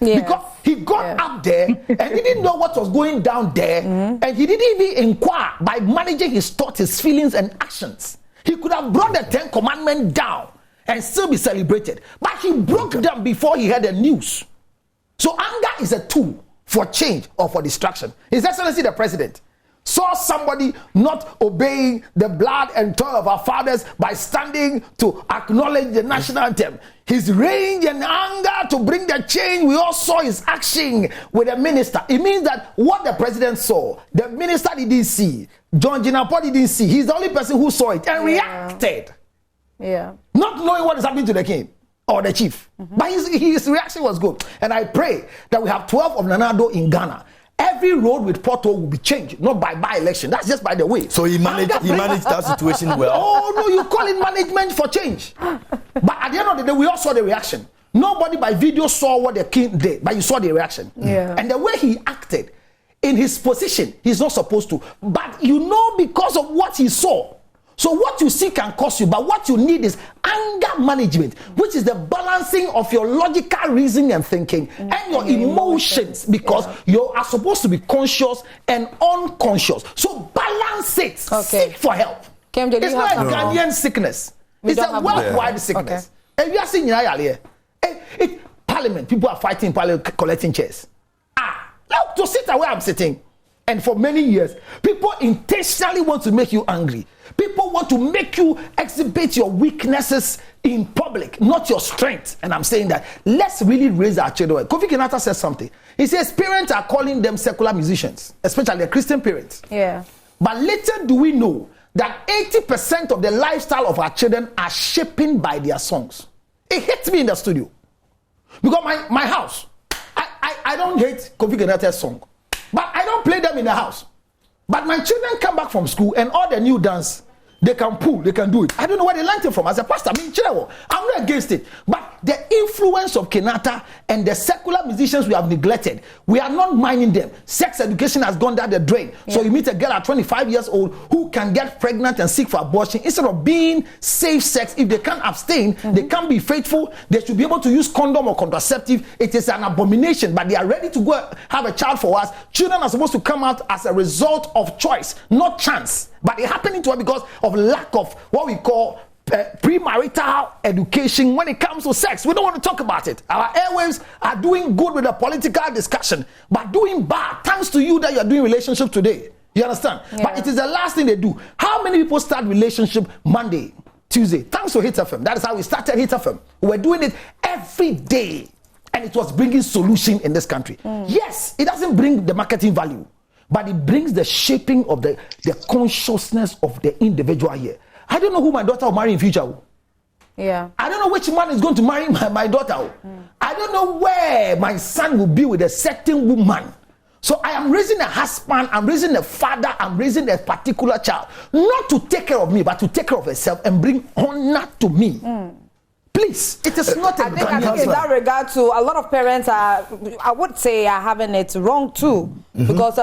Yeah. Because he got up there and he didn't know what was going down there, and he didn't even inquire by managing his thoughts, his feelings, and actions. He could have brought the 10 Commandments down and still be celebrated. But he broke them before he heard the news. So anger is a tool for change or for distraction. His Excellency the President saw somebody not obeying the blood and toil of our fathers by standing to acknowledge the national anthem. His rage and anger to bring the change, we all saw his action with the minister. It means that what the president saw, the minister didn't see, John Jinapo didn't see. He's the only person who saw it and reacted. Yeah. Not knowing what is happening to the king or the chief. But his reaction was good. And I pray that we have 12 of Nanado in Ghana. Every road with pothole will be changed, not by by-election. That's just by the way. So he managed that situation well. Oh, no, you call it management for change. But at the end of the day, we all saw the reaction. Nobody by video saw what the king did, but you saw the reaction. Yeah. And the way he acted in his position, he's not supposed to. But you know because of what he saw. So what you see can cost you, but what you need is anger management, which is the balancing of your logical reasoning and thinking and your emotions, because you are supposed to be conscious and unconscious. So balance it. Okay. Seek for help. KMJ, It's not a Ghanaian sickness. It's a worldwide sickness. And you are seeing Parliament, people are fighting Parliament, collecting chairs. Look, to sit where I'm sitting. And for many years, people intentionally want to make you angry. People want to make you exhibit your weaknesses in public, not your strength. And I'm saying that let's really raise our children. Kofi Kinata says something. He says parents are calling them secular musicians, especially the Christian parents. Yeah. But little do we know that 80% of the lifestyle of our children are shaped by their songs. It hits me in the studio. Because my house, I don't hate Kofi Kinata's song. But I don't play them in the house. But my children come back from school and all the new dance, they can pull, they can do it. I don't know where they learned it from. As a pastor, I'm not against it. But the influence of Kenyatta and the secular musicians we have neglected, we are not minding them. Sex education has gone down the drain. Yeah. So you meet a girl at 25 years old who can get pregnant and seek for abortion. Instead of being safe sex, if they can't abstain, they can't be faithful, they should be able to use condom or contraceptive. It is an abomination, but they are ready to go have a child for us. Children are supposed to come out as a result of choice, not chance. But it happening to us because of lack of what we call premarital education when it comes to sex. We don't want to talk about it. Our airwaves are doing good with the political discussion, but doing bad. Thanks to you that you are doing relationship today. You understand? Yeah. But it is the last thing they do. How many people start relationship Monday, Tuesday? Thanks to Hit FM. That is how we started Hit FM. We were doing it every day, and it was bringing solution in this country. Yes, it doesn't bring the marketing value, but it brings the shaping of the consciousness of the individual here. I don't know who my daughter will marry in future. Yeah. I don't know which man is going to marry my daughter. I don't know where my son will be with a certain woman. So I am raising a husband, I'm raising a father, I'm raising a particular child. Not to take care of me, but to take care of herself and bring honor to me. Please, it is not a I think in that regard too, a lot of parents are, I would say, are having it wrong too. Because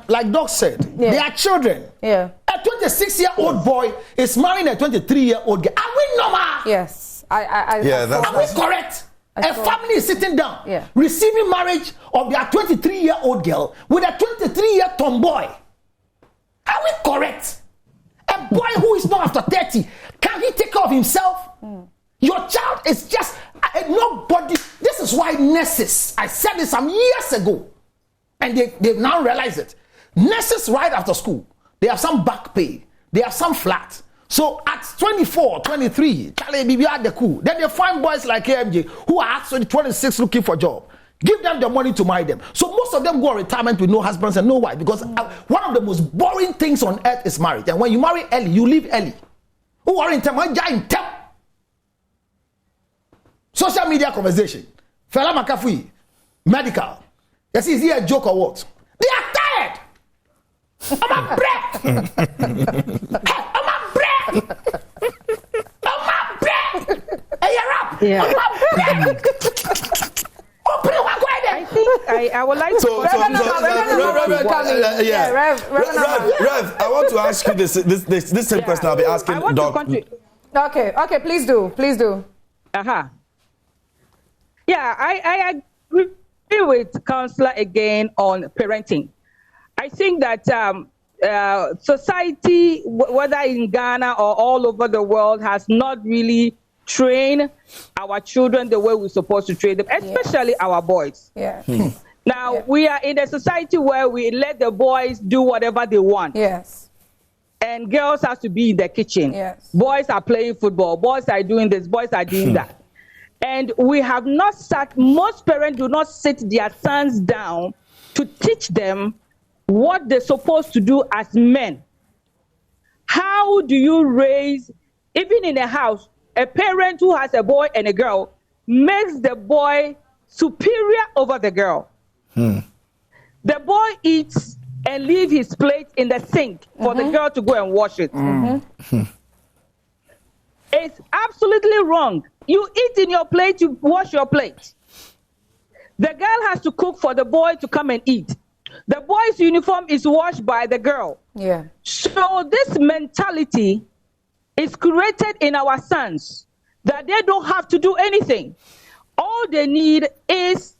like Doc said, they are children. Yeah. A 26-year-old boy is marrying a 23-year-old girl. Are we normal? Yes. Are we correct? A family is sitting down, receiving marriage of their 23-year-old girl with a 23-year tomboy. Are we correct? A boy who is not after 30, can he take care of himself? Your child is just nobody. This is why nurses, I said this some years ago, and they've now realized it. Nurses right after school, they have some back pay, they have some flat. So at 24, 23, then they find boys like KMJ who are actually 26 looking for a job. Give them the money to marry them. So most of them go on retirement with no husbands and no wife, because one of the most boring things on earth is marriage. And when you marry early, you leave early. Who are in time? Social media conversation. Fela Makafui, medical. Yes, is he a joke or what? They are tired. I'm a breath. I'm a breath. I'm a breath. Hey, you're up. Yeah. I'm a breath. I think I would like to. Rev, I want to ask you this same question I'll be asking Doc. Okay, please do. Yeah, I agree with Counsellor again on parenting. I think that society, whether in Ghana or all over the world, has not really trained our children the way we're supposed to train them, especially our boys. Yeah. Now, we are in a society where we let the boys do whatever they want. Yes. And girls have to be in the kitchen. Yes. Boys are playing football. Boys are doing this. Boys are doing that. And we have not sat, most parents do not sit their sons down to teach them what they're supposed to do as men. How do you raise, even in a house, a parent who has a boy and a girl makes the boy superior over the girl. The boy eats and leave his plate in the sink for the girl to go and wash it. It's absolutely wrong. You eat in your plate, you wash your plate. The girl has to cook for the boy to come and eat. The boy's uniform is washed by the girl. Yeah. So this mentality is created in our sons that they don't have to do anything. All they need is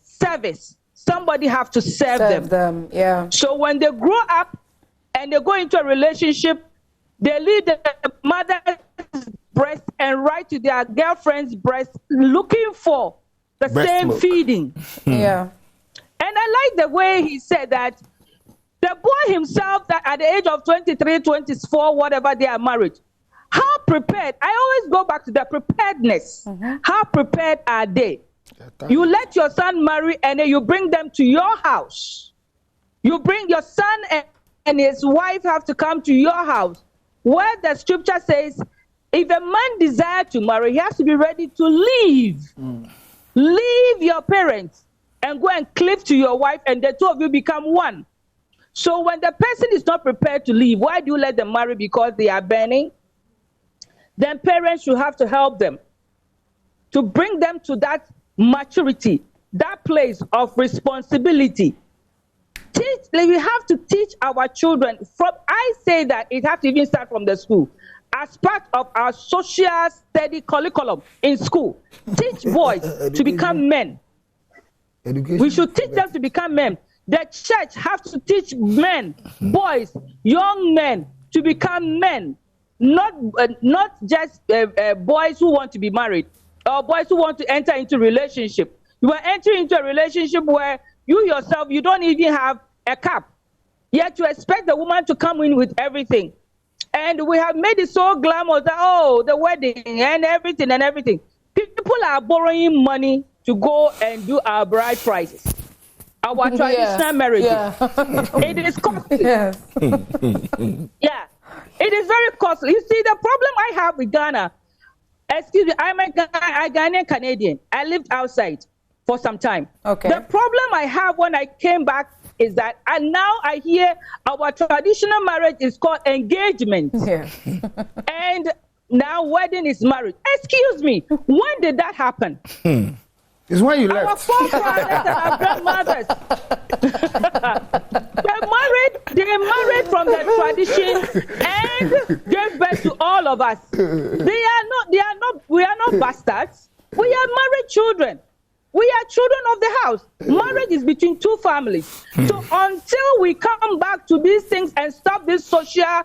service. Somebody have to serve them. Yeah. So when they grow up and they go into a relationship, they leave the mother's breast and right to their girlfriend's breast looking for the breast same milk. feeding. Yeah. And I like the way he said that the boy himself, that at the age of 23, 24, whatever, they are married. How prepared? I always go back to the preparedness. How prepared are they? You let your son marry and then you bring them to your house. You bring your son and his wife have to come to your house, where the scripture says, if a man desires to marry, he has to be ready to leave. Leave your parents and go and cleave to your wife, and the two of you become one. So when the person is not prepared to leave, why do you let them marry because they are burning? Then parents should have to help them to bring them to that maturity, that place of responsibility. We have to teach our children. I say that it has to even start from the school. As part of our social study curriculum in school, teach boys to become men. We should teach them to become men. The church has to teach men, boys, young men to become men, not just boys who want to be married or boys who want to enter into a relationship. You are entering into a relationship where you yourself, you don't even have a cup, yet you expect the woman to come in with everything. And we have made it so glamorous that, oh, the wedding and everything and everything. People are borrowing money to go and do our bride prices, our traditional marriages. Yeah. It is costly. Yes. Yeah, it is very costly. You see, the problem I have with Ghana, excuse me, I'm a Ghanaian Canadian. I lived outside for some time. Okay. The problem I have when I came back is that, and now I hear our traditional marriage is called engagement. Yeah. And now wedding is marriage. Excuse me, when did that happen? It's when you left. Our forefathers and our grandmothers, they married from the tradition and gave birth to all of us. We are not bastards. We are married children. We are children of the house. Marriage is between two families. So until we come back to these things and stop this social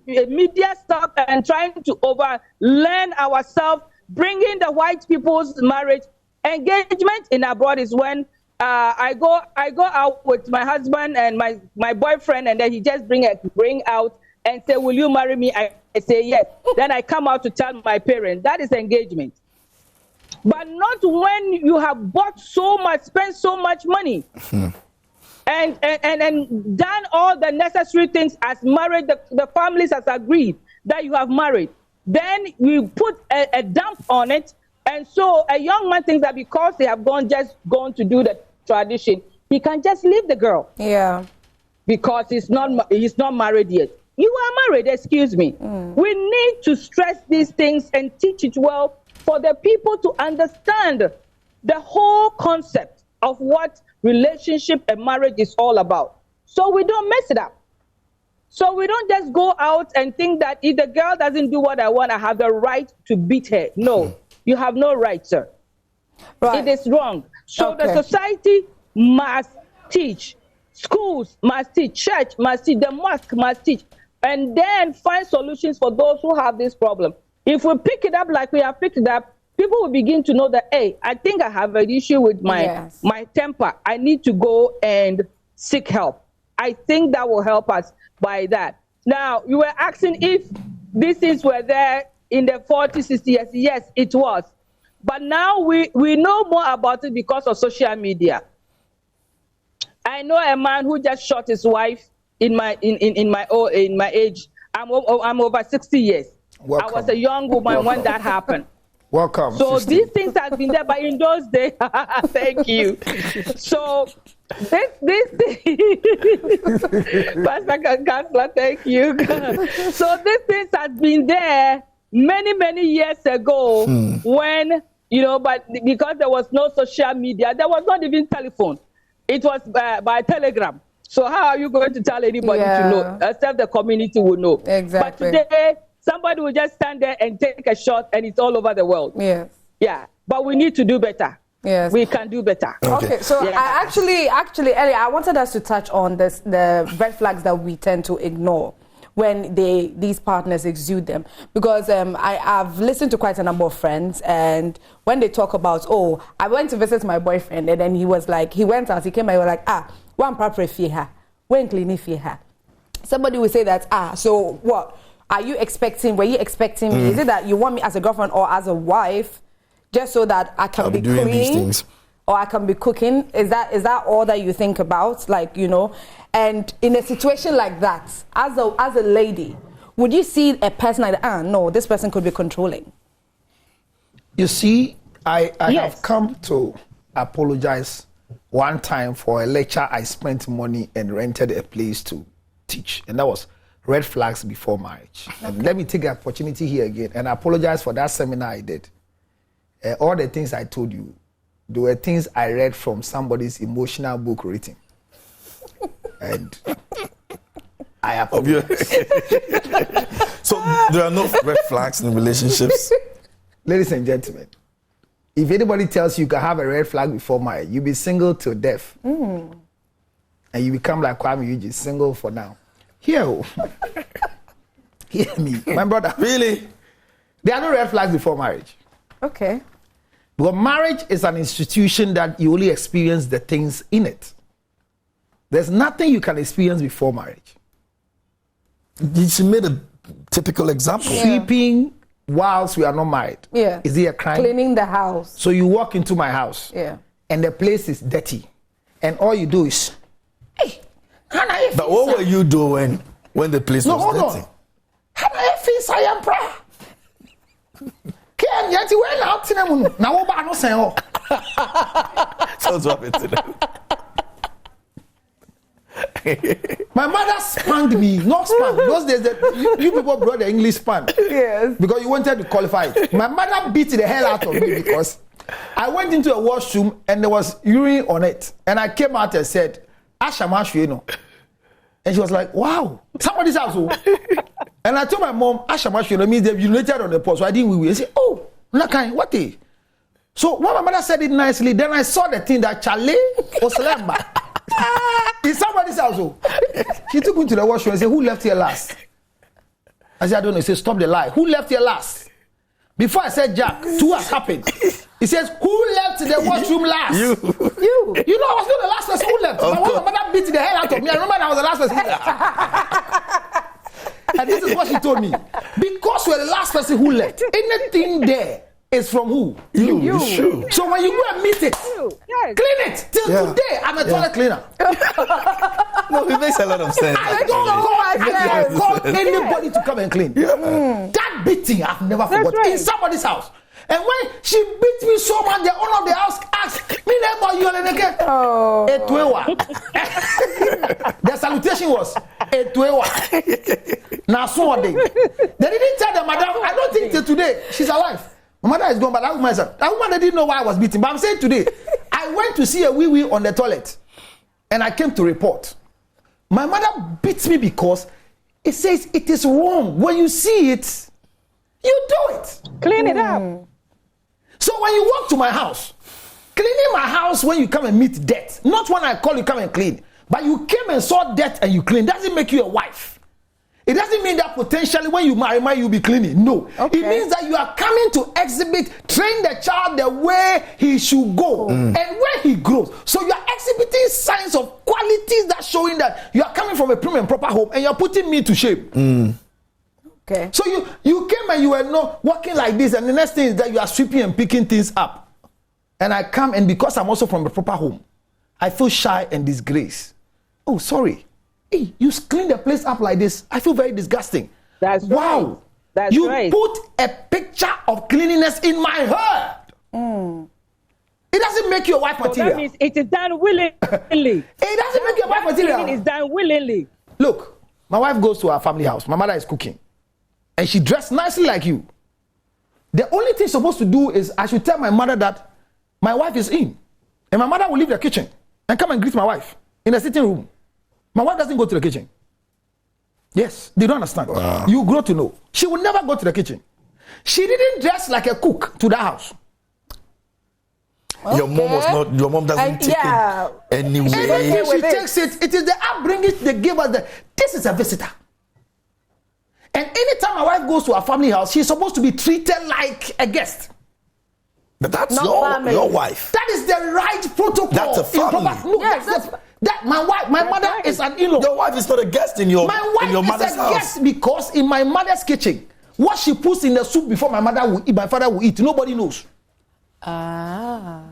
media stuff and trying to overlearn ourselves, bringing the white people's marriage, engagement in abroad is when I go out with my husband and my boyfriend, and then he just bring out and say, will you marry me? I say yes. Then I come out to tell my parents. That is engagement. But not when you have bought so much, spent so much money, and done all the necessary things as married, the families has agreed that you have married. Then we put a dump on it, and so a young man thinks that because they have gone to do the tradition, he can just leave the girl. Yeah. Because he's not married yet. You are married, excuse me. We need to stress these things and teach it well, for the people to understand the whole concept of what relationship and marriage is all about. So we don't mess it up. So we don't just go out and think that if the girl doesn't do what I want, I have the right to beat her. No, you have no right, sir. Right. It is wrong. So the society must teach. Schools must teach. Church must teach. The mosque must teach. And then find solutions for those who have this problem. If we pick it up like we have picked it up, people will begin to know that, hey, I think I have an issue with my temper. I need to go and seek help. I think that will help us by that. Now, you were asking if these things were there in the 40s, 60s years. Yes, it was. But now we know more about it because of social media. I know a man who just shot his wife in my age. I'm over 60 years. Welcome. I was a young woman when that happened. Welcome. So these things have been there, but in those days, thank you. So this Pastor Counsellor, thank you. So these things has been there many years ago when, but because there was no social media, there was not even telephone. It was by telegram. So how are you going to tell anybody to know, except the community will know? Exactly. But today, somebody will just stand there and take a shot, and it's all over the world. Yes. Yeah. But we need to do better. Yes. We can do better. Okay. So I actually, Ellie, I wanted us to touch on the red flags that we tend to ignore when these partners exude them. Because I've listened to quite a number of friends, and when they talk about, oh, I went to visit my boyfriend, and then he was like, he went out, he came out, he was like, one proper fiha, one clean fiha. Somebody will say that, so what? Were you expecting me? Is it that you want me as a girlfriend or as a wife, just so that I can be cleaning or I can be cooking? Is that all that you think about? And in a situation like that, as a lady, would you see a person like that? No, this person could be controlling. You see, I have come to apologize one time for a lecture, I spent money and rented a place to teach. And that was red flags before marriage. Okay. And let me take the opportunity here again and apologize for that seminar I did. All the things I told you, there were things I read from somebody's emotional book written. And I apologize. So there are no red flags in relationships? Ladies and gentlemen, if anybody tells you can have a red flag before marriage, you'll be single till death. And you become like Kwame Eugene, single for now. Hear me, my brother. Really? There are no red flags before marriage. Okay. Because marriage is an institution that you only experience the things in it. There's nothing you can experience before marriage. She made a typical example. Yeah. Sweeping whilst we are not married. Yeah. Is it a crime? Cleaning the house. So you walk into my house. Yeah. And the place is dirty. And all you do is, hey, Hannah, but what were you doing when the place was hold dirty? on. Hannah, if I am proud. Ken, yet you went out to them. Now, what about no saying? Sounds what happened to them. My mother spanked me, not spanked. Those days, you people brought the English spank. Yes. Because you wanted to qualify it. My mother beat the hell out of me because I went into a washroom and there was urine on it. And I came out and said, Ashamash, you know. And she was like, wow, somebody's house. And I told my mom, Ashamash, you know, means they've urinated on the pot. So I didn't wee. I said, oh, Nakai, what the? So when my mother said it nicely, then I saw the thing that Charlie was lamba. In somebody's house. She took me to the washroom and said, who left here last? I said, I don't know. He said, stop the lie. Who left here last? Before I said Jack, two has happened. He says, who left the washroom last? You. You know, I was not the last person who left. My mother beat the hell out of me. I remember I was the last person who left. And this is what she told me. Because we're the last person who left, anything there is from who? You. Sure. So when you go and meet it, Yes. clean it. Till today, I'm a toilet cleaner. No, it makes a lot of sense. I don't call anybody to come and clean. That beating, I've never forgotten. right. In somebody's house. And when she beat me so much, the owner of the house asked me, Oh. the salutation was Etwewa. Now, so what they didn't tell the madam. I don't think till today she's alive. My mother is gone, but that woman didn't know why I was beating. But I'm saying today, I went to see a wee-wee on the toilet, and I came to report. My mother beats me because it says it is wrong. When you see it, you do it. Clean it up. So when you walk to my house, cleaning my house when you come and meet dirt, not when I call you come and clean, but you came and saw dirt and you clean, doesn't make you a wife. It doesn't mean that potentially when you marry, you'll be cleaning. No. Okay. It means that you are coming to exhibit, train the child the way he should go and where he grows. So you are exhibiting signs of qualities that showing that you are coming from a prim and proper home and you are putting me to shame. Okay. So you came and you were not walking like this, and the next thing is that you are sweeping and picking things up. And I come, and because I'm also from a proper home, I feel shy and disgraced. Oh, sorry. Hey, you clean the place up like this. I feel very disgusting. That's wow. Right. That's you right. put a picture of cleanliness in my heart. It doesn't make you a wife material. So that means it is done willingly. It doesn't make you a wife material. It is done willingly. Look, my wife goes to our family house. My mother is cooking. And she dressed nicely like you. The only thing she's supposed to do is I should tell my mother that my wife is in. And my mother will leave the kitchen and come and greet my wife in the sitting room. My wife doesn't go to the kitchen. Yes, they don't understand. Wow. You grow to know. She will never go to the kitchen. She didn't dress like a cook to the house. Okay. Your mom doesn't take it anyway. She takes it. It is the upbringing they give us. This is a visitor. And anytime my wife goes to her family house, she's supposed to be treated like a guest. But that's your wife. That is the right protocol. That's a family. Look, yes, that my wife, my mother right. is an in-law. Your wife is not a guest in your mother's house. My wife is a guest because in my mother's kitchen, what she puts in the soup before my mother will eat, my father will eat. Nobody knows. Ah.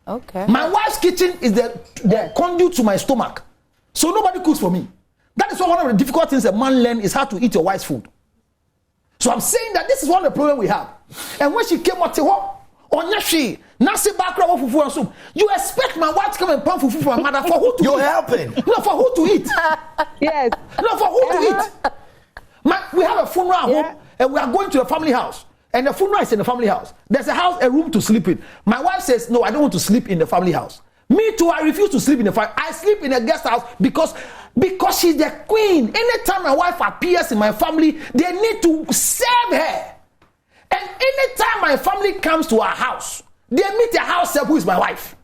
Okay. My wife's kitchen is the conduit to my stomach. So nobody cooks for me. That is one of the difficult things a man learns is how to eat your wife's food. So I'm saying that this is one of the problems we have. And when she came out, Nasi bakra wo fufu and soup. You expect my wife to come and pound fufu for my mother for who to You're eat? helping. No, for who to eat? Yes. No, for who to eat? We have a funeral at home and we are going to a family house. And the funeral is in the family house. There's a room to sleep in. My wife says, no, I don't want to sleep in the family house. Me too, I refuse to sleep in the family. I sleep in a guest house because she's the queen. Anytime my wife appears in my family, they need to serve her. And anytime my family comes to our house, they meet a house help who is my wife.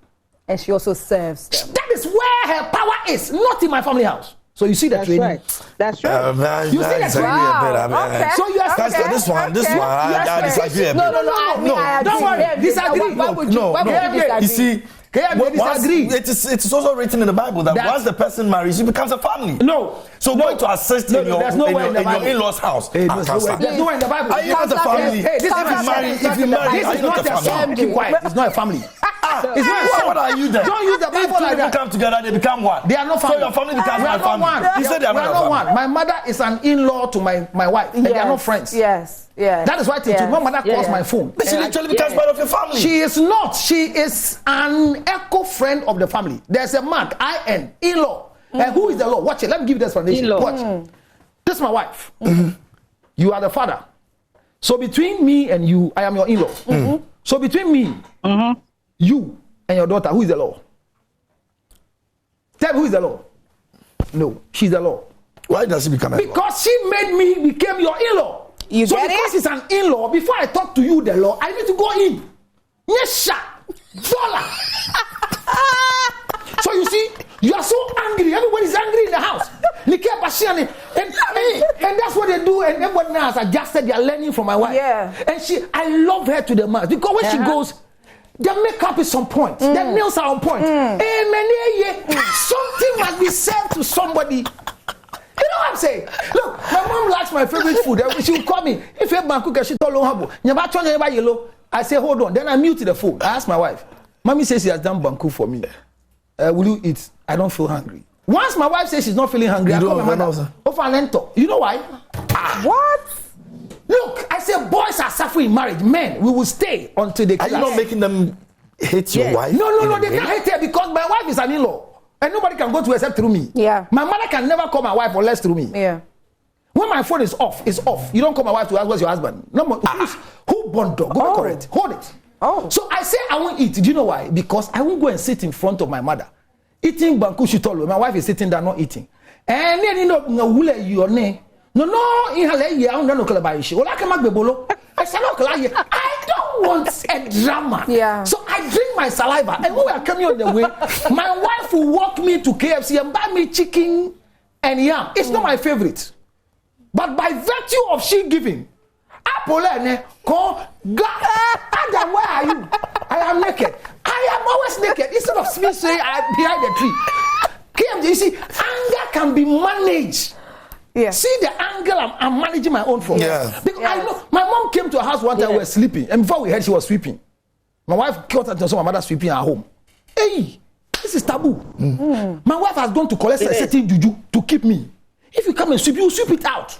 And she also serves them. That is where her power is, not in my family house. So you see the training. Right. That's right. You see that? Wow. Okay. So you are Pastor, this one, I disagree a bit. No, I don't worry. Disagree. Why would you You see, disagree. It is also written in the Bible that once the person marries, she becomes a family. No. So going to assist in your in-laws' house. There's no way in the Bible. Are you not a family? Hey, if you marry, are you not a family? Keep quiet. It's not a family. It's not. What are you then? Don't use the Bible like that. If two people come together, they become one. They are not family. So your family becomes my family. You said they are not one. My mother is an in-law to my wife, and they are not friends. Yes. That is why my mother calls my phone. She literally becomes part of your family. She is not. She is an echo friend of the family. There's a mark, I-N, in-law. And who is the law? Watch it. Let me give you this explanation. Watch. This is my wife. You are the father. So between me and you, I am your in-law. So between me, you and your daughter, who is the law? Tell me, who is the law? No, she's the law. Why does she become a law? Because she made me become your in-law. You so get because it? it's an in-law, before I talk to you, the law, I need to go in. Yes, sir. Dollar. So you see, you are so angry. Everybody's angry in the house. And that's what they do. And everyone else adjusted. They are learning from my wife. Yeah. And I love her to the max because when she goes, the makeup is on point. The nails are on point. Something must be said to somebody. You know what I'm saying? Look, my mom likes my favorite food. She will call me. If you have cook, she told yellow. I say, hold on. Then I mute the phone. I ask my wife. Mommy says she has done banku for me. Will you eat? I don't feel hungry. Once my wife says she's not feeling hungry, I call my mother. You know why? What? Look, I say boys are suffering in marriage. Men, we will stay until they kill us. Are you not making them hate your wife? No, they can't hate her because my wife is an in-law. And nobody can go to her except through me. Yeah. My mother can never call my wife unless through me. Yeah. When my phone is off, it's off. You don't call my wife to ask where's your husband. No more. Who born dog? Go correct. Hold it. Oh. So I say I won't eat. Do you know why? Because I won't go and sit in front of my mother. Eating banku shitolo. My wife is sitting there not eating. And then no I don't want a drama. Yeah. So I drink my saliva. And when we are coming on the way, my wife will walk me to KFC and buy me chicken and yam. It's not my favorite. But by virtue of she giving, where are you? I am naked. I am always naked. Instead of me saying I'm behind the tree. KMJ, you see, anger can be managed. Yeah. See the angle I'm managing my own for. Yeah. Because I know my mom came to a house one time, we were sleeping, and before we heard she was sweeping. My wife caught her to my mother sweeping at home. Hey, this is taboo. My wife has gone to collect a certain juju to keep me. If you come and sweep, you sweep it out.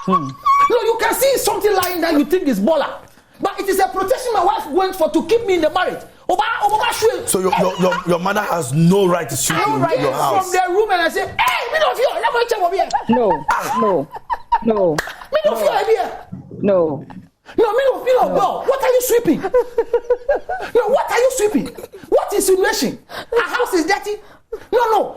No, you can see something lying there you think is baller. But it is a protection my wife went for to keep me in the marriage. So your mother has no right to sweep your house. From their room and I say, hey, me don't feel. Let me check over here. No. Me don't feel here. No. No, me don't feel. No. What are you sweeping? No, what are you sweeping? What insinuation? Our house is dirty. No.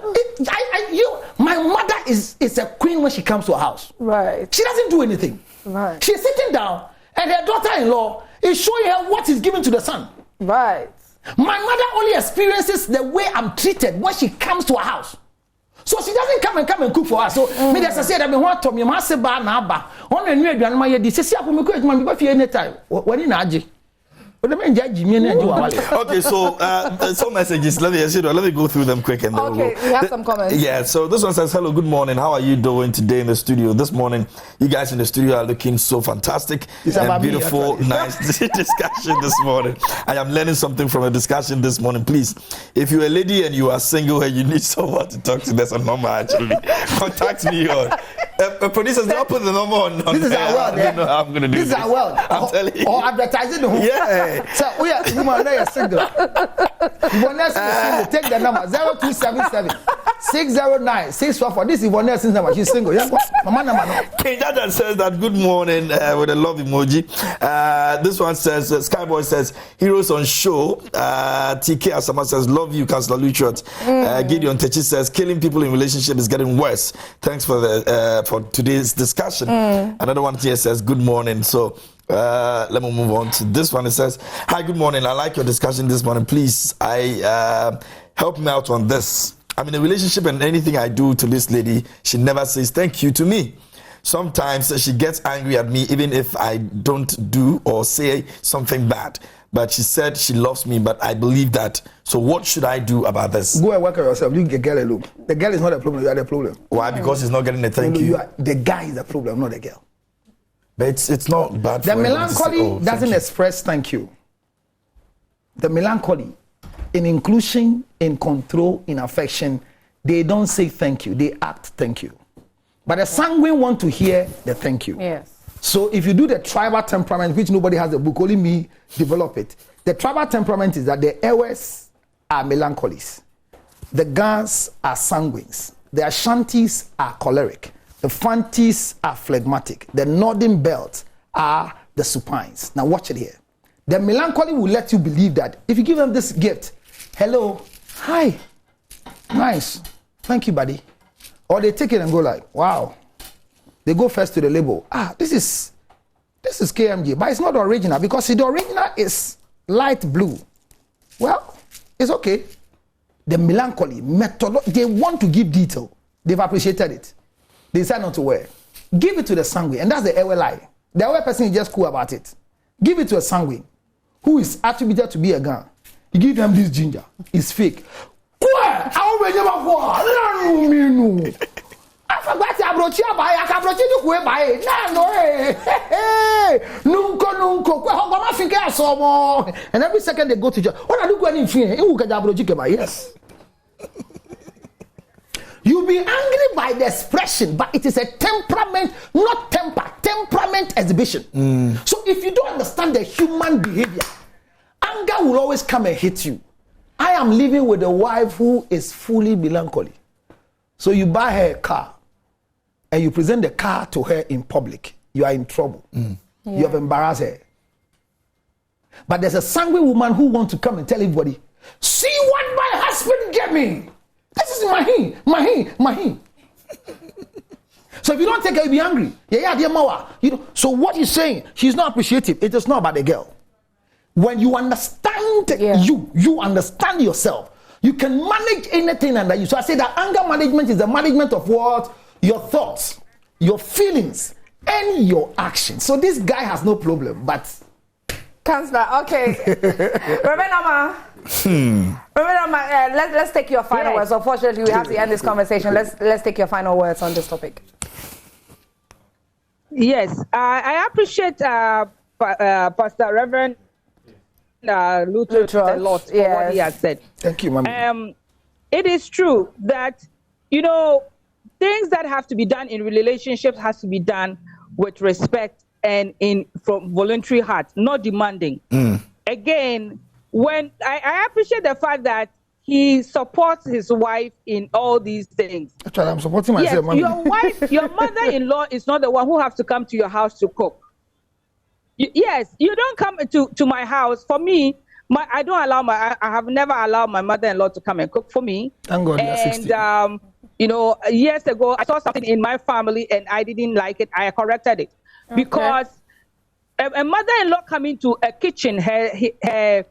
My mother is a queen when she comes to a house. Right. She doesn't do anything. Right. She's sitting down and her daughter-in-law is showing her what is given to the son. Right. My mother only experiences the way I'm treated when she comes to a house. So she doesn't come and cook for us. So me just say that me want to me must say ba na ba. On the new aduan ma ye di sesi apo me ko adwuma me ba fie anytime. Wani na age. Okay, so some messages. Let me go through them quick and then we have some comments. Yeah, so this one says, hello, good morning. How are you doing today in the studio? This morning, you guys in the studio are looking so fantastic and beautiful. Nice discussion this morning. I am learning something from a discussion this morning. Please, if you're a lady and you are single and you need someone to talk to, that's a number actually. Contact me on Producers, they'll put the number on This is air. our world. I don't know how I'm going to do this. This is our world. I'm telling you. Or advertising the whole. Yeah. So we are woman are single. Yvonne single. Take the number 0277 609 644. This is Yvonne number. She's single. Yeah. Mama number. King Jadan says that good morning with a love emoji. This one says Skyboy says heroes on show. TK Asama says love you, Counsellor Lutterodt. Gideon Techi says killing people in relationship is getting worse. Thanks for the for today's discussion. Another one here says good morning. So let me move on to this one. It says, hi, good morning. I like your discussion this morning. Please, help me out on this. I'm in a relationship and anything I do to this lady, she never says thank you to me. Sometimes she gets angry at me even if I don't do or say something bad. But she said she loves me, but I believe that. So what should I do about this? Go and work on yourself. You get girl alone. The girl is not the problem. You are the problem. Why? Because he's not getting a thank you. The guy is the problem, not the girl. But it's not bad for the melancholy doesn't express thank you. The melancholy, in inclusion, in control, in affection, they don't say thank you. They act thank you. But the sanguine want to hear the thank you. Yes. So if you do the tribal temperament, which nobody has a book, only me develop it. The tribal temperament is that the Ewes are melancholies. The Gans are sanguines. The Ashantis are choleric. The Fantis are phlegmatic. The Northern Belt are the supines. Now watch it here. The melancholy will let you believe that if you give them this gift, hello, hi, nice, thank you, buddy. Or they take it and go like, wow. They go first to the label. This is KMG, but it's not the original because the original is light blue. Well, it's okay. The melancholy method, they want to give detail. They've appreciated it. They decide not to wear. Give it to the sanguine, and that's the Ewe lie. The Ewe person is just cool about it. Give it to a sanguine who is attributed to be a gun. You give them this ginger. It's fake. I forgot to approach you by a approach you to buy no. And every second they go to jail. What are you going in fear? You can approach you by yes. You'll be angry by the expression, but it is a temperament, not temper, temperament exhibition. So if you don't understand the human behavior, anger will always come and hit you. I am living with a wife who is fully melancholy. So you buy her a car and you present the car to her in public. You are in trouble. You have embarrassed her. But there's a sanguine woman who wants to come and tell everybody, see what my husband gave me. This is Mahin. So if you don't take her, you'll be angry. So what he's saying, she's not appreciative. It is not about the girl. When you understand you understand yourself, you can manage anything under you. So I say that anger management is the management of what? Your thoughts, your feelings, and your actions. So this guy has no problem, but... Counsellor, okay. Reverend Oma. Reverend Oma, let's take your final words. Unfortunately, we have to end this conversation. Let's take your final words on this topic. Yes, I appreciate Pastor Reverend Lutterodt a lot for what he has said. Thank you, Mami. It is true that, things that have to be done in relationships has to be done with respect and from voluntary heart, not demanding. Again, when I appreciate the fact that he supports his wife in all these things. That's right, I'm supporting myself, Yes, your wife, your mother-in-law is not the one who has to come to your house to cook. Yes, you don't come to my house. For me, I have never allowed my mother-in-law to come and cook for me. Thank God, and years ago, I saw something in my family and I didn't like it. I corrected it because a mother-in-law coming to a kitchen, her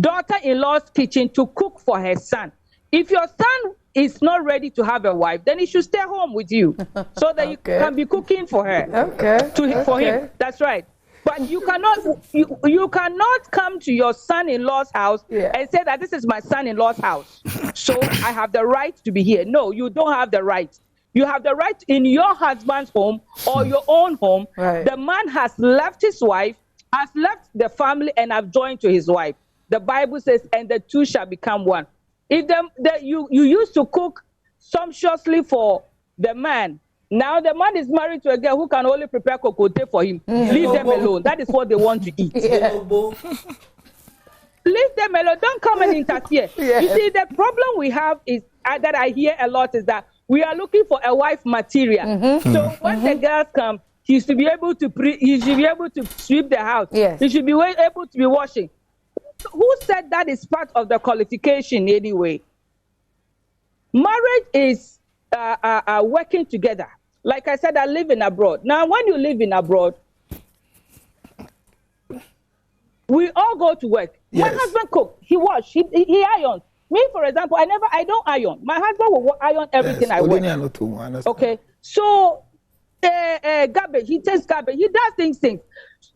daughter-in-law's kitchen to cook for her son. If your son is not ready to have a wife, then he should stay home with you so that you can be cooking for her. For him. That's right. But you cannot come to your son-in-law's house and say that this is my son-in-law's house, so I have the right to be here. No, you don't have the right. You have the right in your husband's home or your own home. Right. The man has left his wife, has left the family, and have joined to his wife. The Bible says, and the two shall become one. If you used to cook sumptuously for the man, Now the man is married to a girl who can only prepare cocote for him. Leave them alone. That is what they want to eat. Yeah. Leave them alone. Don't come and interfere. Yeah. You see, the problem we have is that I hear a lot is that we are looking for a wife material. So when the girls come, he should be able to he should be able to sweep the house. Yes. He should be able to be washing. Who said that is part of the qualification anyway? Marriage is working together. Like I said, I live in abroad. Now, when you live in abroad, we all go to work. Yes. My husband cooks, he wash, he irons. Me, for example, I don't iron. My husband will iron everything I wear. Okay, so garbage, he takes garbage, he does things.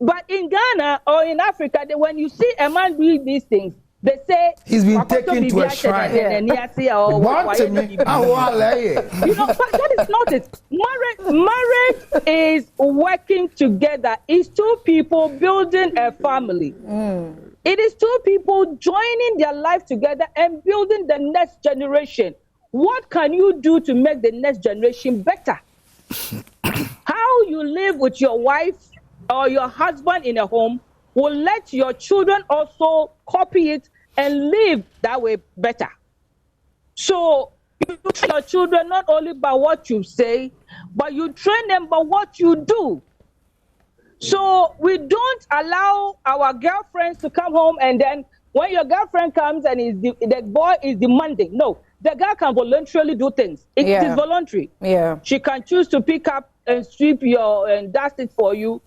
But in Ghana or in Africa, when you see a man doing these things, they say he's been taken to a shrine. You know, but that is not it. Marriage is working together. It's two people building a family. It is two people joining their life together and building the next generation. What can you do to make the next generation better? How you live with your wife or your husband in a home will let your children also copy it and live that way better. So you train your children not only by what you say, but you train them by what you do. So we don't allow our girlfriends to come home and then when your girlfriend comes and the boy is demanding. No, the girl can voluntarily do things. It is voluntary. Yeah. She can choose to pick up and sweep and dust it for you.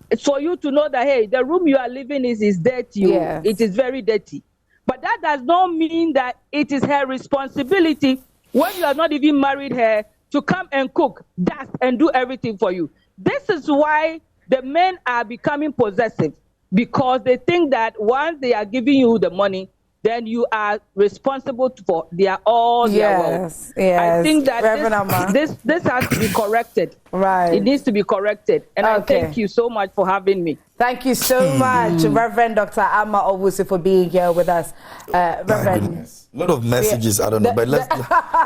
It's for you to know that, hey, the room you are living in is dirty. Yes. It is very dirty. But that does not mean that it is her responsibility when you are not even married her to come and cook, dust, and do everything for you. This is why the men are becoming possessive, because they think that once they are giving you the money, then you are responsible for their all their wealth. I think that this has to be corrected. Right. It needs to be corrected. And I thank you so much for having me. Thank you so much, Reverend Dr. Amma Owusu, for being here with us. Reverend. A lot of messages, I don't know, but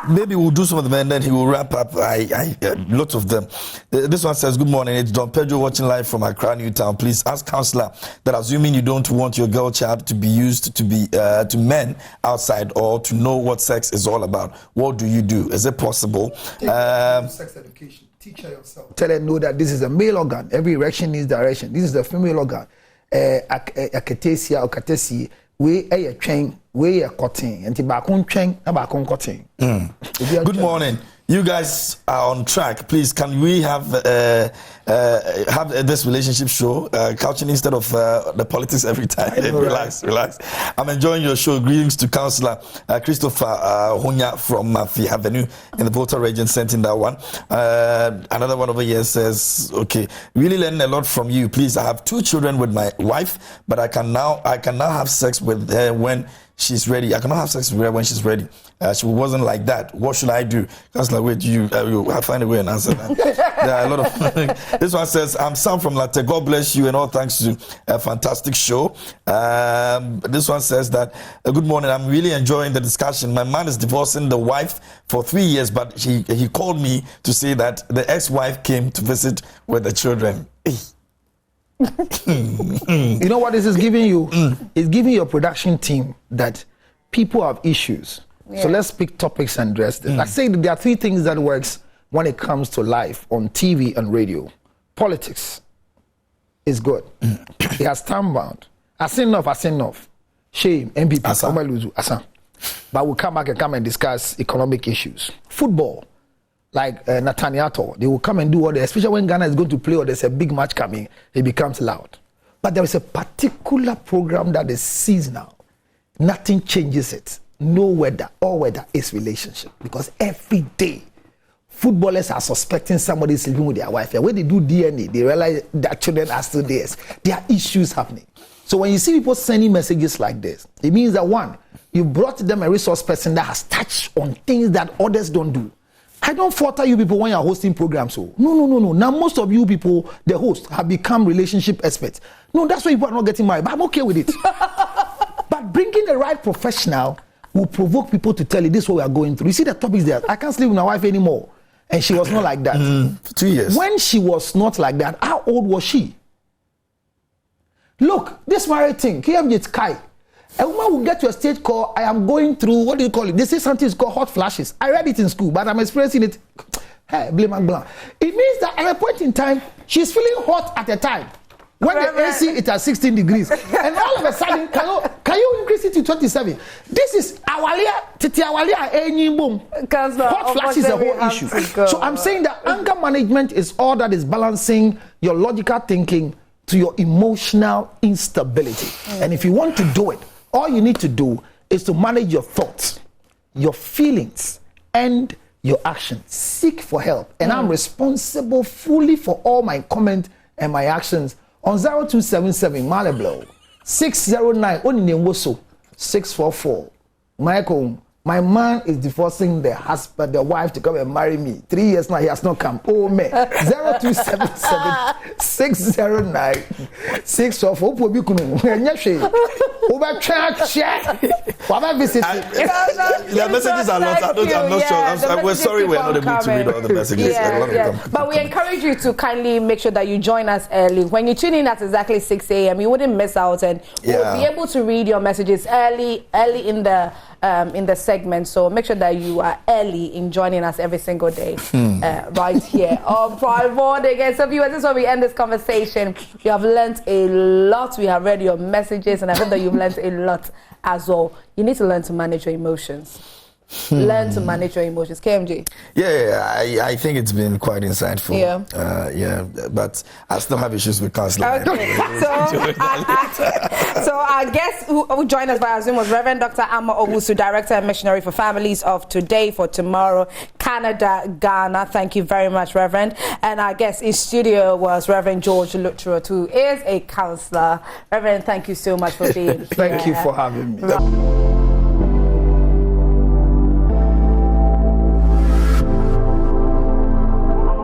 maybe we'll do some of them and then he will wrap up. Lots of them. This one says, good morning, it's Don Pedro watching live from Accra, Newtown. Please ask Counsellor that assuming you don't want your girl child to be used to men outside or to know what sex is all about, what do you do? Is it possible? Sex education. Teach her yourself. Tell her know that this is a male organ. Every erection needs direction. This is a female organ. Akatesia or katesi. We a train, we a cotton, and tobacco train, tobacco cotton. Good morning. You guys are on track. Please, can we have this relationship show, couching instead of the politics every time? Relax. I'm enjoying your show. Greetings to Counsellor Christopher Hunya from Mafi Avenue in the Volta region, sent in that one. Another one over here says, okay, really learning a lot from you. Please, I have 2 children with my wife, but I can now have sex with her when she's ready. I cannot have sex with her when she's ready. She wasn't like that. What should I do? Counsellor, wait, you find a way and answer that. There are a lot of. This one says, I'm Sam from Latte. God bless you and all thanks to a fantastic show. This one says that, good morning. I'm really enjoying the discussion. My man is divorcing the wife for 3 years, but he called me to say that the ex-wife came to visit with the children. You know what this is giving you? It's giving your production team that people have issues. So let's pick topics and address them. I say that there are 3 things that works when it comes to life on TV and radio. Politics is good. It has time bound. I say enough. Shame, MPP, Asa. But we'll come back and discuss economic issues. Football, like Nathaniel, they will come and do all that, especially when Ghana is going to play or there's a big match coming, it becomes loud. But there is a particular program that is seasonal. Nothing changes it. No weather, all weather is relationship. Because every day, footballers are suspecting somebody sleeping with their wife. And when they do DNA, they realize that children are still theirs. There are issues happening. So when you see people sending messages like this, it means that 1, you brought them a resource person that has touched on things that others don't do. I don't falter you people when you're hosting programs. So no. Now most of you people, the hosts, have become relationship experts. No, that's why people are not getting married. But I'm okay with it. But bringing the right professional will provoke people to tell you this is what we are going through. You see the topics there. I can't sleep with my wife anymore. and she was not like that. For 2 years. When she was not like that, how old was she? Look, this married thing, KMJ Kai. A woman will get to a stage called, I am going through, what do you call it? They say something is called hot flashes. I read it in school, but I'm experiencing it. Hey, blame and blah. It means that at a point in time, she's feeling hot at a time. When the AC is at 16 degrees. And all of a sudden, can you increase it to 27? This is Titi Awalia, boom. Hot flash is the whole issue. So I'm saying that anger management is all that is balancing your logical thinking to your emotional instability. And if you want to do it, all you need to do is to manage your thoughts, your feelings, and your actions. Seek for help. And I'm responsible fully for all my comments and my actions on 0277 Maleblo 609 Oninemwoso 644. Michael, my man is divorcing the husband, the wife to come and marry me. 3 years now, he has not come. Oh, man. 0277 609 644. The messages are not. I'm not sure. We're sorry we're not able to read all the messages. But we encourage you to kindly make sure that you join us early. When you tune in at exactly 6 a.m., you wouldn't miss out, and we'll be able to read your messages early in the segment. So make sure that you are early in joining us every single day right here on Prime Morning. And so viewers, this is where we end this conversation. You have learned a lot. We have read your messages, and I hope that you've learned a lot as well. You need to learn to manage your emotions. Learn to manage your emotions. KMG. Yeah, I think it's been quite insightful. Yeah. But I still have issues with counseling. Okay. So our guest who joined us via Zoom was Reverend Dr. Amma Owusu, Director and Missionary for Families of Today for Tomorrow, Canada, Ghana. Thank you very much, Reverend. And our guest in studio was Reverend George Lutterodt, who is a counselor. Reverend, thank you so much for being here. Thank you for having me.